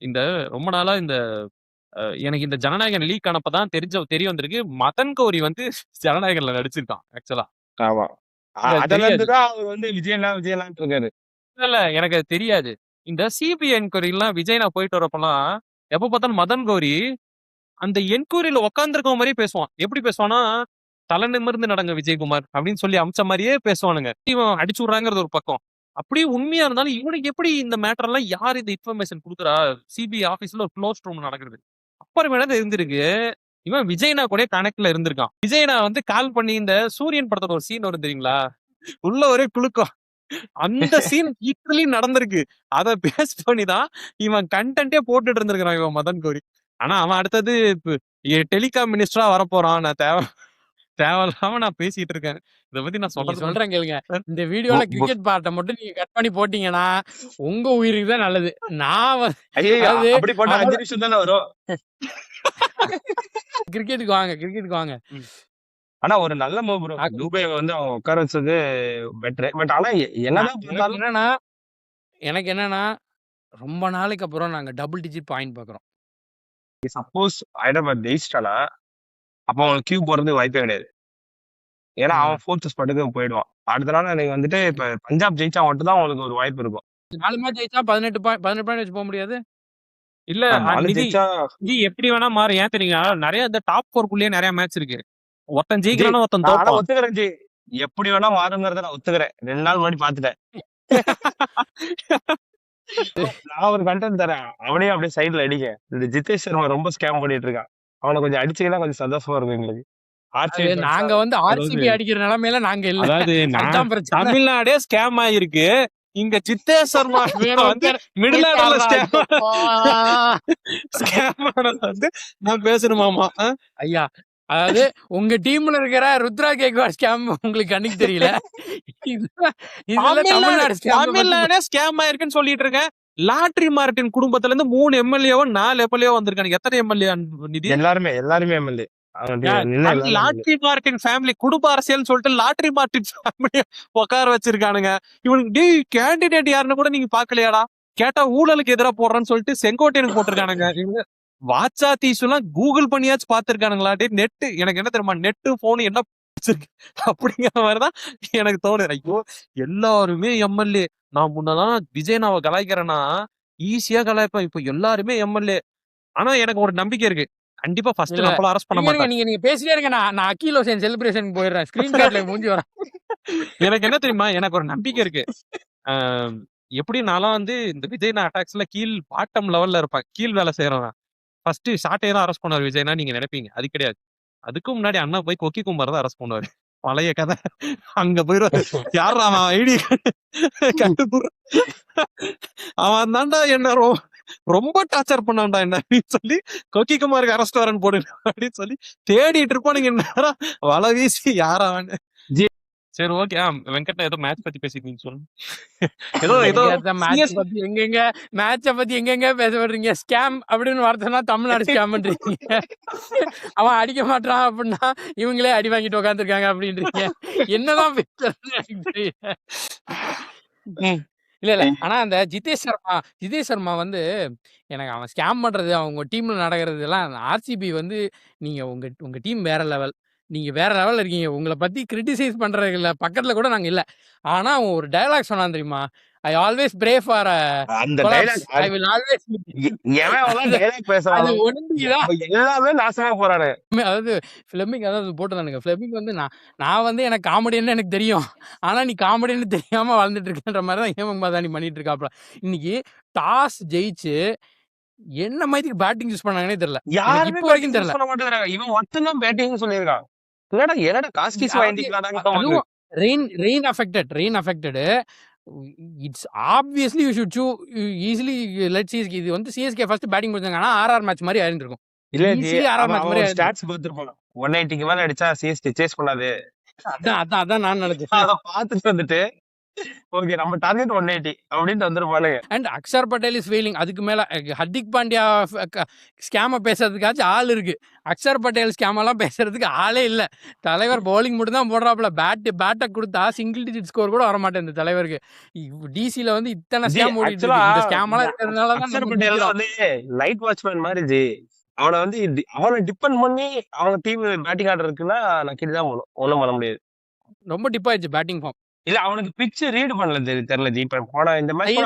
இந்த ரொம்ப நாளா இந்த எனக்கு இந்த ஜனநாயகன் லீக் ஆனப்பதான் தெரிய வந்திருக்கு மதன் கௌரி வந்து ஜனநாயகன்ல நடிச்சிருக்கான் ஆக்சுவலா. ஆமா அதெல்லாம் அவர் வந்து விஜயலாம் இருக்காரு. இல்ல எனக்கு அது தெரியாது. இந்த சிபிஐ என்கொயரி எல்லாம் விஜய் நான் போயிட்டு வரப்பெல்லாம் எப்ப பார்த்தாலும் மதன் கௌரி அந்த என்கொயரியில உட்காந்துருக்க மாதிரியே பேசுவான். எப்படி பேசுவானா தலை நிமிர்ந்து நடங்க விஜயகுமார் அப்படின்னு சொல்லி அமிச்ச மாதிரியே பேசுவானுங்க. இவன் அடிச்சு விடுறாங்கிறது ஒரு பக்கம். அப்படியே உண்மையா இருந்தாலும் இவனுக்கு எப்படி இந்த மேட்டர் எல்லாம் யார் இந்த இன்ஃபர்மேஷன் கொடுக்குறா? சிபிஐ ஆபீஸ்ல ஒரு க்ளோஸ் ரூம் நடக்குது. அப்புறமேல இருந்திருக்கு இவன் விஜய்னா கூட கணக்குல இருந்திருக்கான். விஜய்னா வந்து கால் பண்ணி இந்த சூரியன் படத்தோட ஒரு சீன் வரும் தெரியுங்களா? உள்ள ஒரே குளுக்கம். அந்த சீன் ஈக்குவலி நடந்திருக்கு. அத பேஸ் பண்ணிதான் இவன் கண்டென்ட்டே போட்டுட்டு இருந்திருக்கான் இவன் மதன் கௌரி. ஆனா அவன் அடுத்தது டெலிகாம் மினிஸ்டரா வரப்போறான். நான் தேவையில்லாம நான் பேசிட்டு இருக்கேன். இத பத்தி நான் சொல்றேன் கேளுங்க. இந்த வீடியோல கிரிக்கெட் பார்ட்ட மட்டும் நீங்க கட் பண்ணி போட்டீங்கன்னா உங்க உயிருக்கு தான் நல்லது. நான் அப்படி போட்டா 5 நிமிஷம் தானே வரும். கிரிக்கெட்டுக்கு வாங்க. ஆனா ஒரு நல்ல மூவ் ப்ரோ. துபை வந்து அவங்க உட்கார வச்சது பெட்டர். பட் ஆனா என்னன்னா எனக்கு என்னன்னா ரொம்ப நாளைக்கு அப்புறம் நாங்க டபுள் டிஜிட் பாயிண்ட் பாக்குறோம். சப்போஸ் ஹைதராபாத் ஜெயிச்சிட்டானா அப்ப அவங்களுக்கு கியூ போறது வாய்ப்பே கிடையாது. ஏன்னா அவன் 4th ஸ்பாட்டுக்கு போயிடுவான். அடுத்த நாள் நீங்க வந்துட்டு இப்ப பஞ்சாப் ஜெயிச்சா மட்டும் தான் உங்களுக்கு ஒரு வாய்ப்பு இருக்கும். 4 மேட்ச் ஜெயிச்சா 18 பாயிண்ட் வச்சு போக முடியாது. இல்ல எப்படி வேணா மாறும். ஏன் தெரியுங்களா? நிறைய இந்த டாப் 4 குள்ளேயே நிறைய மேட்ச் இருக்கு. ஒருத்தன் ஜி ஜெயிக்கிறானா ஒருத்தன் நான் ஆனா தோப்பான். ஒத்துக்கிறேன் ஜி. எப்படி வேணா மாறுங்கிறத நான் ஒத்துக்கிறேன். 2 நாள் முன்னாடி பாத்துட்டேன். நான் ஒரு கண்டென்ட் தரேன். அவனையும் அப்படியே சைடுல அடிங்க. இந்த ஜிதேஷ் சர்மா ரொம்ப ஸ்கேம் பண்ணிட்டு இருக்கான். அவனை கொஞ்சம் அடிச்சீங்கன்னா கொஞ்சம் சந்தோஷமா இருக்கும் எங்களுக்கு. ஆர்சிபி அது நாங்க ஃபேன்ஸா வந்து அதாவது ஆர்சிபி அடிக்கிற நிலைமையில நாங்க இல்ல. அதாவது அதான் பிரச்சனை. தமிழ்நாடே ஸ்கேம் ஆயிருக்கு. இங்க ஜித்தேஷ் சர்மா வேற வந்து ஒருத்தர் மிடில் ஆர்டர்ல போயிட்டாரா? ஸ்கேம் ஆனது வந்து நான் பேசணுமாமா. ஐயா, அதாவது உங்க டீம்ல இருக்கிற ருத்ரா கேக்வாட் ஸ்கேம் உங்களுக்கு கண்ணுக்கு தெரியல. இதுல தமிழ்நாடு ஸ்கேம் தமிழ்நாடே ஸ்கேம் ஆயிருக்குன்னு சொல்லிட்டு இருக்கேன். லாட்ரி மார்டின் குடும்பத்துல இருந்து 3 எம்எல்ஏவோ 4 எம்எல்ஏவோ வந்திருக்காங்க. எத்தனை எம்எல்ஏ நிதி? எல்லாருமே எம்எல்ஏ. லாட்ரி மார்டின் ஃபேமிலி குடும்ப அரசியல் சொல்லிட்டு லாட்ரி மார்டின் ஃபேமிலி உட்கார வச்சிருக்கானுங்க. இவனுக்கு டே கேண்டிடேட் யாருன்னு கூட நீங்க பாக்கலையாடா? கேட்டா ஊழலுக்கு எதிராக போடுறேன்னு சொல்லிட்டு செங்கோட்டையனுக்கு போட்டிருக்கானுங்க. வாட்சா தீசுலாம் கூகுள் பண்ணியாச்சும் பாத்துருக்கானுங்களா? நெட் எனக்கு என்ன தெரியுமா, நெட்டு போனு என்ன அப்படிங்கிற மாதிரிதான் எனக்கு தோணுது. ஐயோ எல்லாருமே எம்எல்ஏ. நான் முன்னதான் விஜயனாவை கலாய்க்கிறேன்னா ஈஸியா கலாய்ப்பேன். இப்ப எல்லாருமே எம்எல்ஏ. ஆனா எனக்கு ஒரு நம்பிக்கை இருக்கு. கண்டிப்பா ஃபர்ஸ்ட் இல்ல. நம்மள அரெஸ்ட் பண்ண இருங்க, மாட்டாங்க. நீங்க பேசிட்டே இருங்க. நான் அகில் ஹுசேன் செலிப்ரேஷனுக்கு போயிடுறேன். ஸ்கிரீன்ஷாட்ல மூஞ்சி வரேன். எனக்கு என்ன தெரியுமா, எனக்கு ஒரு நம்பிக்கை இருக்கு. ஆஹ் எப்படி நான்லாம் வந்து இந்த விஜய்னா அட்டாக்ஸ்ல பாட்டம் லெவல்ல இருப்பேன். கீழ் வேலை செய்யறவன். ஃபர்ஸ்ட் ஷார்ட்டே தான் அரெஸ்ட் பண்ணுவார் விஜய்னா நீங்க நினைப்பீங்க. அது கிடையாது. அதுக்கு முன்னாடி அண்ணா போய் கொக்கி குமார் தான் அரெஸ்ட் பண்ணுவாரு. பழைய கதை. அங்க போயிடுவாரு. யார் அவன் ஐடி கண்டுபுற அவன் தான்டா என்ன ரொம்ப டார்ச்சர் பண்ணான்டா என்ன அப்படின்னு சொல்லி கொக்கி குமாருக்கு அரெஸ்ட் வரேன்னு போடு அப்படின்னு சொல்லி தேடிட்டு இருப்பானுங்க. என்ன வலை வீசி யாராவன். சரி ஓகே. வெங்கட் ஏதோ மேட்ச் பத்தி பேசிட்டீங்க சொல்லுங்க. ஏதோ மேட்ச பத்தி எங்கெங்க பேச விடுறீங்க? ஸ்கேம் அப்படின்னு வார்த்தைனா தமிழ்நாடு ஸ்கேம் பண்றீங்க. அவன் அடிக்க மாட்டான் அப்படின்னா இவங்களே அடி வாங்கிட்டு உட்காந்துருக்காங்க அப்படின்றீங்க. என்னதான் பேசுறது? இல்ல. ஆனா அந்த ஜிதேஷ் சர்மா வந்து எனக்கு அவன் ஸ்கேம் பண்றது, அவங்க டீம்ல நடக்கிறது எல்லாம் ஆர்சிபி வந்து நீங்க உங்க டீம் வேற லெவல். நீங்க வேற லெவல்ல இருக்கீங்க. உங்கள பத்தி கிரிட்டிசைஸ் பண்றதுல பக்கத்துல கூட நாங்க இல்ல. ஆனா அவன் ஒரு டயலாக் சொன்னான் தெரியுமா? ஐ ஆல்வேஸ் பிரே ஃபார் அந்த collapse. Dialogue I will always எவன் டைலாக் அது பேசுறானோ ஒண்ணுதான். எல்லாமே நாசமா போறானு. அதாவது ஃபிளெமிங் அதாவது போட்டுதானுங்க. ஃபிளெமிங் வந்து நான் வந்து எனக்கு காமெடின்னு எனக்கு தெரியும். ஆனா நீ காமெடின்னு தெரியாம வாழ்ந்துட்டு இருக்கன்ற மாதிரி தான் ஹேமந்த் மதானி பண்ணிட்டு இருக்காப்ல. இன்னைக்கு டாஸ் ஜெயிச்சு என்ன மாதிரிக்கு பேட்டிங் யூஸ் பண்ணாங்கன்னே தெரியல. எனக்கு யாருமே இப்போ வரைக்கும் பேட்டிங் தெரியல. பண்ண மாட்டேங்கிறாங்க. இவன் ஒருத்தன் தான் பேட்டிங் சொல்லியிருக்கான். என்னடா காஸ்கிஸ் அதாவது வாங்கிக்கலாம்னு அதுவும் rain affected. It's obviously you should easily let CSK. இது வந்து சிஎஸ்கே ஃபர்ஸ்ட் பேட்டிங் முடிச்சாங்க. ஆனா ஆர்ஆர் மேட்ச் மாதிரி ஆயிருந்திருக்கும். இல்ல ஜி, ஈஸிலி ஆர்ஆர் மேட்ச் மாதிரி அவன் ஆயிருந்திருக்கும். ஸ்டாட்ஸ் பார்த்திருப்பான். 180க்கு மேல அடிச்சா சிஎஸ்கே சேஸ் பண்ணாது. அதான் நான் நினைச்சேன். அத பாத்துட்டு வந்துட்டு ஓகே நம்ம டார்கெட் 180 அப்படின்ட்டு வந்துருப்பானுங்க. And Axar Patel is failing. அதுக்கு மேல ஹர்திக் பாண்டியா ஸ்கேம பேசுறதுக்காச்சும் ஆள் இருக்கு. அக்ஷர் பட்டேல் ஸ்கேமெல்லாம் பேசுறதுக்கு ஆளே இல்ல. தலைவர் பவுலிங் மட்டும் தான் போடுறாப்புல. பேட்டை கொடுத்தா சிங்கிள் டிஜிட் ஸ்கோர் கூட வர மாட்டேன் இந்த தலைவருக்கு. டிசில வந்து இத்தனை ஜி ஸ்கேம் ஓடிட்டு ஆக்சுவலா இருக்கு. இந்த ஸ்கேமெல்லாம் இருக்கிறதுனால தான் அக்ஷர் நம்ம பட்டேல் நிக்கிறோம். வந்து லைட் வாட்ச்மேன் மாதிரி ஜி. அவனை வந்து அவனை டிபெண்ட் பண்ணி அவங்க டீம் பேட்டிங் ஆர்டர் இருக்குன்னா நான் கிட்டதான் போகணும். ஒண்ணும் பண்ண முடியாது. ரொம்ப டிப் ஆயிடுச்சு பேட்டிங் ஃபார்ம். இல்ல அவனுக்கு பிட்ச் ரீட் பண்ணல தெரியல ஜி. இப்ப போன இந்த மேட்ச்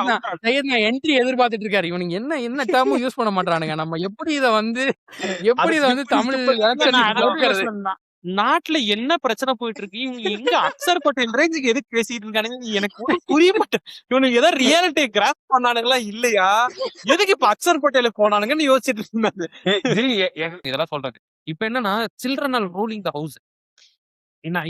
சையத்னா என்ட்ரி எதிர்பார்த்துட்டு இருக்காரு. இவனுக்கு என்ன டேர்மும் யூஸ் பண்ண மாட்டானுங்க. நம்ம எப்படி இதை வந்து தமிழ் நாட்டுல என்ன பிரச்சனை போயிட்டு இருக்கு? இவங்க எங்க அக்ஷர் பட்டேல் ரேஞ்சுக்கு எதுக்கு பேசிட்டு இருக்கானுங்க எனக்கு புரிய மாட்டேன். இவனுக்கு ஏதாவது ரியாலிட்டி கிராஸ் பண்ணானுங்களா இல்லையா? எதுக்கு இப்ப அக்ஷர் பட்டேல போனானுங்கன்னு யோசிச்சுட்டு இருந்தாரு. இதெல்லாம் சொல்றாங்க. இப்ப என்னன்னா children are ruling the house.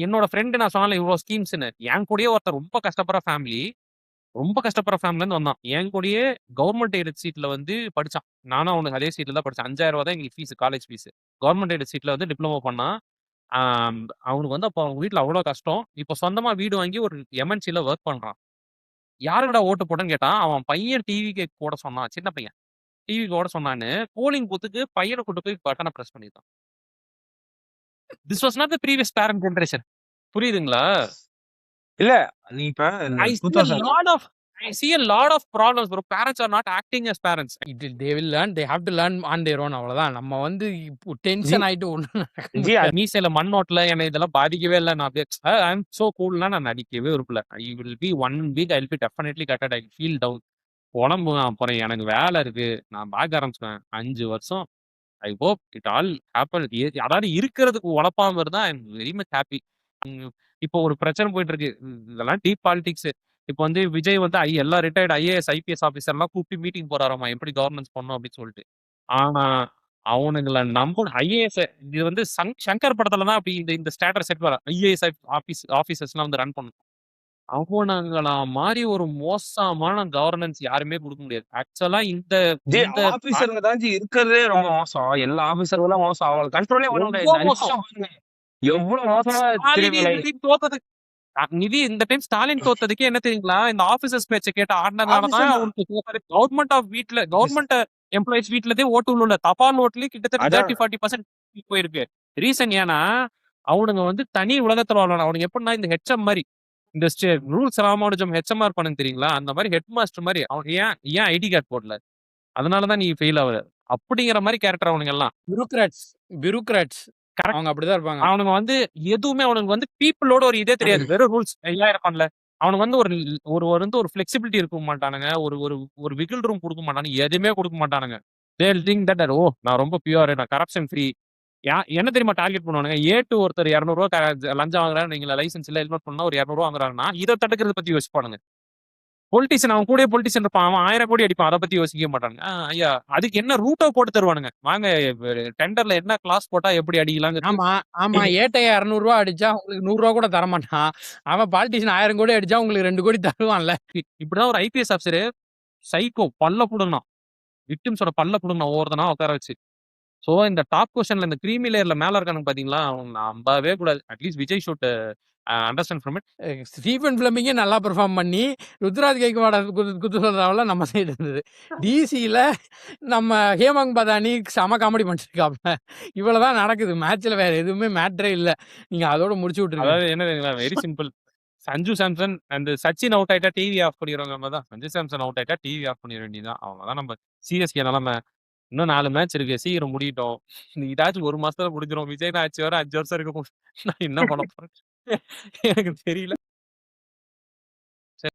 என்னோட ஃப்ரெண்டு நான் சொன்னால இவ்வளவு ஸ்கீம்ஸ்ன்னு, என் கூடயே ஒருத்தர் ரொம்ப கஷ்டப்படுற ஃபேமிலில இருந்து வந்தான். என் கூடயே கவர்மெண்ட் எய்டட் சீட்ல வந்து படிச்சான். நானும் அவனுக்கு அதே சீட்ல தான் படிச்சேன். 5000 ரூபாய் தான் எங்களுக்கு fees, college fees. Government aided சீட்ல வந்து டிப்ளமோ பண்ணான். அவனுக்கு வந்து அப்போ அவங்க வீட்டுல அவ்வளவு கஷ்டம். இப்போ சொந்தமா வீடு வாங்கி ஒரு எம்என்சில ஒர்க் பண்றான். யாருக்கடா ஓட்டு போட்டேன்னு கேட்டான். அவன் பையன் டிவிக்கு போட சொன்னான். சின்ன பையன் டிவிக்கு ஓட சொன்னான்னு போலிங் பூத்துக்கு பையனை கூட்டு போய் பட்டனை பிரஸ் பண்ணிட்டான். This was not the previous parent generation. புரியுதுங்களா? இல்ல நீ இப்ப I see a lot of problems bro. Parents are not acting as parents. they will learn. They have to learn on their own. அவ்வளவுதான். நம்ம வந்து tension ஆயிட்டு G மீசையில மண் நோட்ல என்ன இதெல்லாம் பாதிக்கவே இல்லை. நான் ஐ எம் சோ கூல்னா நான் நடிக்கவே விரும்பல. I will be 1 week I will be definitely gutted. I feel down. உடம்பு அப்புறம் எனக்கு வேலை இருக்கு. நான் பார்க்க ஆரம்பிச்சுவேன். 5 வருஷம் I hope it all happen. அதாவது இருக்கிறதுக்கு உழப்பாம இருந்தா ஐ அம் வெரி மச் ஹாப்பி. இப்போ ஒரு பிரச்சனை போயிட்டு இருக்கு. இதெல்லாம் டீப் பாலிடிக்ஸ். இப்போ வந்து விஜய் வந்து எல்லா ரிட்டயர்ட் ஐஏஎஸ், ஐபிஎஸ் ஆஃபீசர்லாம் கூப்பிட்டு மீட்டிங் போறாராமா. எப்படி கவர்னன்ஸ் பண்ணணும் அப்படின்னு சொல்லிட்டு. ஆனா, அவனுங்கள நம்பணும். ஐஏஎஸ் இது வந்து சங்கர் படத்துல தான் அப்படி இந்த இந்த ஸ்டேட்டஸ் செட் வர ஐஏஎஸ் ஆஃபீசர்ஸ்லாம் வந்து ரன் பண்ணணும். அவனுங்கள மாரி ஒரு மோசமான கவர்னன்ஸ் யாருமே குடுக்க முடியாது. ஆக்சுவலா இந்த இந்த ஆபீசருங்க தான் இருக்கிறதே ரொம்ப மோசம். எல்லா ஆபீசரும் தான் மோசம். அவங்கள கண்ட்ரோலே பண்ண முடியாது. ரொம்ப இந்த மோசம். நிமிஷம் பாருங்க. எவ்வளவு மோசமா ஸ்டாலினி திரைவேலை தோத்தது நிதி இந்த டைம் ஸ்டாலின் தோத்ததுக்கு என்ன தெரியுங்களா? இந்த ஆபீசர்ஸ் பேச்ச கேட்டு ஆடுனதுனால தான் ஆபீசர் அவருக்கு தோத்தாரு. கவர்மெண்ட் எம்ப்ளாயீஸ் வீட்லதே ஓட்டு உள்ள தபால் ஓட்டுலயே கிட்டத்தட்ட அதான் 30-40% போயிருக்கு. ரீசன் ஏன்னா, அவனுங்க வந்து தனி உலகத்துல வாழ்வானுங்க. அவனுங்க எப்படின்னா இந்த ஹெச்எம் மாரி. இந்த ரூல்ஸ் ராமானுஜம் ஹெச்எம்ஆ இருப்பானுங்க தெரியுங்களா? அந்த மாரி ஹெட் மாஸ்டர் மாரி. அவங்க ஏன் ஏன் ஐடி கார்டு போடல? அதனால தான் நீ ஃபெயில் ஆவுற. அப்படிங்கிற மாரி கேரக்டர் அவனுங்க எல்லாம். Bureaucrats correct. அவங்க அப்படிதான் இருப்பாங்க. அவனுங்க வந்து எதுவுமே அவனுக்கு வந்து பீப்பிளோட ஒரு இதே தெரியாது. வெறும் ரூல்ஸ் எல்லாம் இருப்பான்ல. அவனுக்கு வந்து ஒரு ஒரு வந்து ஒரு ஃப்ளெக்சிபிலிட்டி இருக்க மாட்டானுங்க. ஒரு ஒரு ஒரு விகில் ரூம் குடுக்க மாட்டானுங்க. எதுவுமே குடுக்க மாட்டானுங்க. தே வில் திங்க் தட் நான் ரொம்ப பியூர், நான் கரப்ஷன் ஃப்ரீ. என்ன தெரியுமா டார்கெட் பண்ணுவானுங்க? ஒருத்தர் ரூ. 200 லஞ்சம் வாங்குறாரு. நீங்க லைசென்ஸ் இல்ல ஹெல்மெட் பண்ணா ஒரு ரூ. 200 வாங்குறாருன்னா, இத தடுக்கிறத பத்தி யோசிப்பானுங்க. பொலிட்டிஷியன் அவன் கூடயே பொலிட்டிஷியன் இருப்பான். அவன் 1000 கோடி அடிப்பான். அத பத்தி யோசிக்கவே மாட்டானுங்க. ஐயா அதுக்கு என்ன ரூட்டோ போட்டு தருவானுங்க. வாங்க டெண்டர்ல என்ன கிளாஸ் போட்டா எப்படி அடிக்கலாங்கிறது. ஆமா, ஆமா. ஏட்டைய ரூ. 200 அடிச்சா உங்களுக்கு ரூ. 100 கூட தரமாட்டான். அவன் பாலிட்டிஷியன் 1000 கோடி அடிச்சா உங்களுக்கு 2 கோடி தருவான்ல. இப்படிதான் ஒரு ஐபிஎஸ் ஆஃபீசர் சைக்கோ பல்ல புடுங்கினான். விக்டிம்ஸோட பல்ல புடுங்கினான் ஒவ்வொருத்தனா உட்கார வச்சு. சோ இந்த டாப் கொஸ்டின்ல இந்த கிரீமி லேயர்ல மேல இருக்கானுங்க பாத்தீங்களா? அவங்க நம்பவே கூடாது. At least Vijay should understand from it. Stephen ஃபிளமிங்கே நல்லா பெர்ஃபார்ம் பண்ணி, ருத்ராஜ் கெய்க்வாட் குத்துறதால நம்ம சைடு இருந்தது. டிசியில நம்ம ஹேமங் பதானி செம காமெடி பண்ணிருக்காப்ல. இவ்வளவுதான் நடக்குது. மேட்ச்ல வேற எதுவுமே மேட்டரே இல்ல. நீங்க அதோட முடிச்சு விட்டுருங்க. அதாவது என்ன தெரியுங்களா? Very simple. Sanju Samson and Sachin out ஆயிட்டா டிவி ஆஃப் பண்ணிடுவாங்க நம்ம தான். சஞ்சு சாம்சன் அவுட் ஆயிட்டா டிவி ஆஃப் பண்ணிட வேண்டியதுதான். அவங்கதான் நம்ம சிஎஸ்கே நிலைமை. இன்னும் 4 மேட்ச் இருக்கு. சீக்கிரம் முடியட்டும். இதாச்சும் 1 மாசத்துல முடிஞ்சிரும். விஜய் தான் ஆச்சு வேற 5 வருஷம் இருக்கும். நான் என்ன பண்ண போறேன்? எனக்கு தெரியல.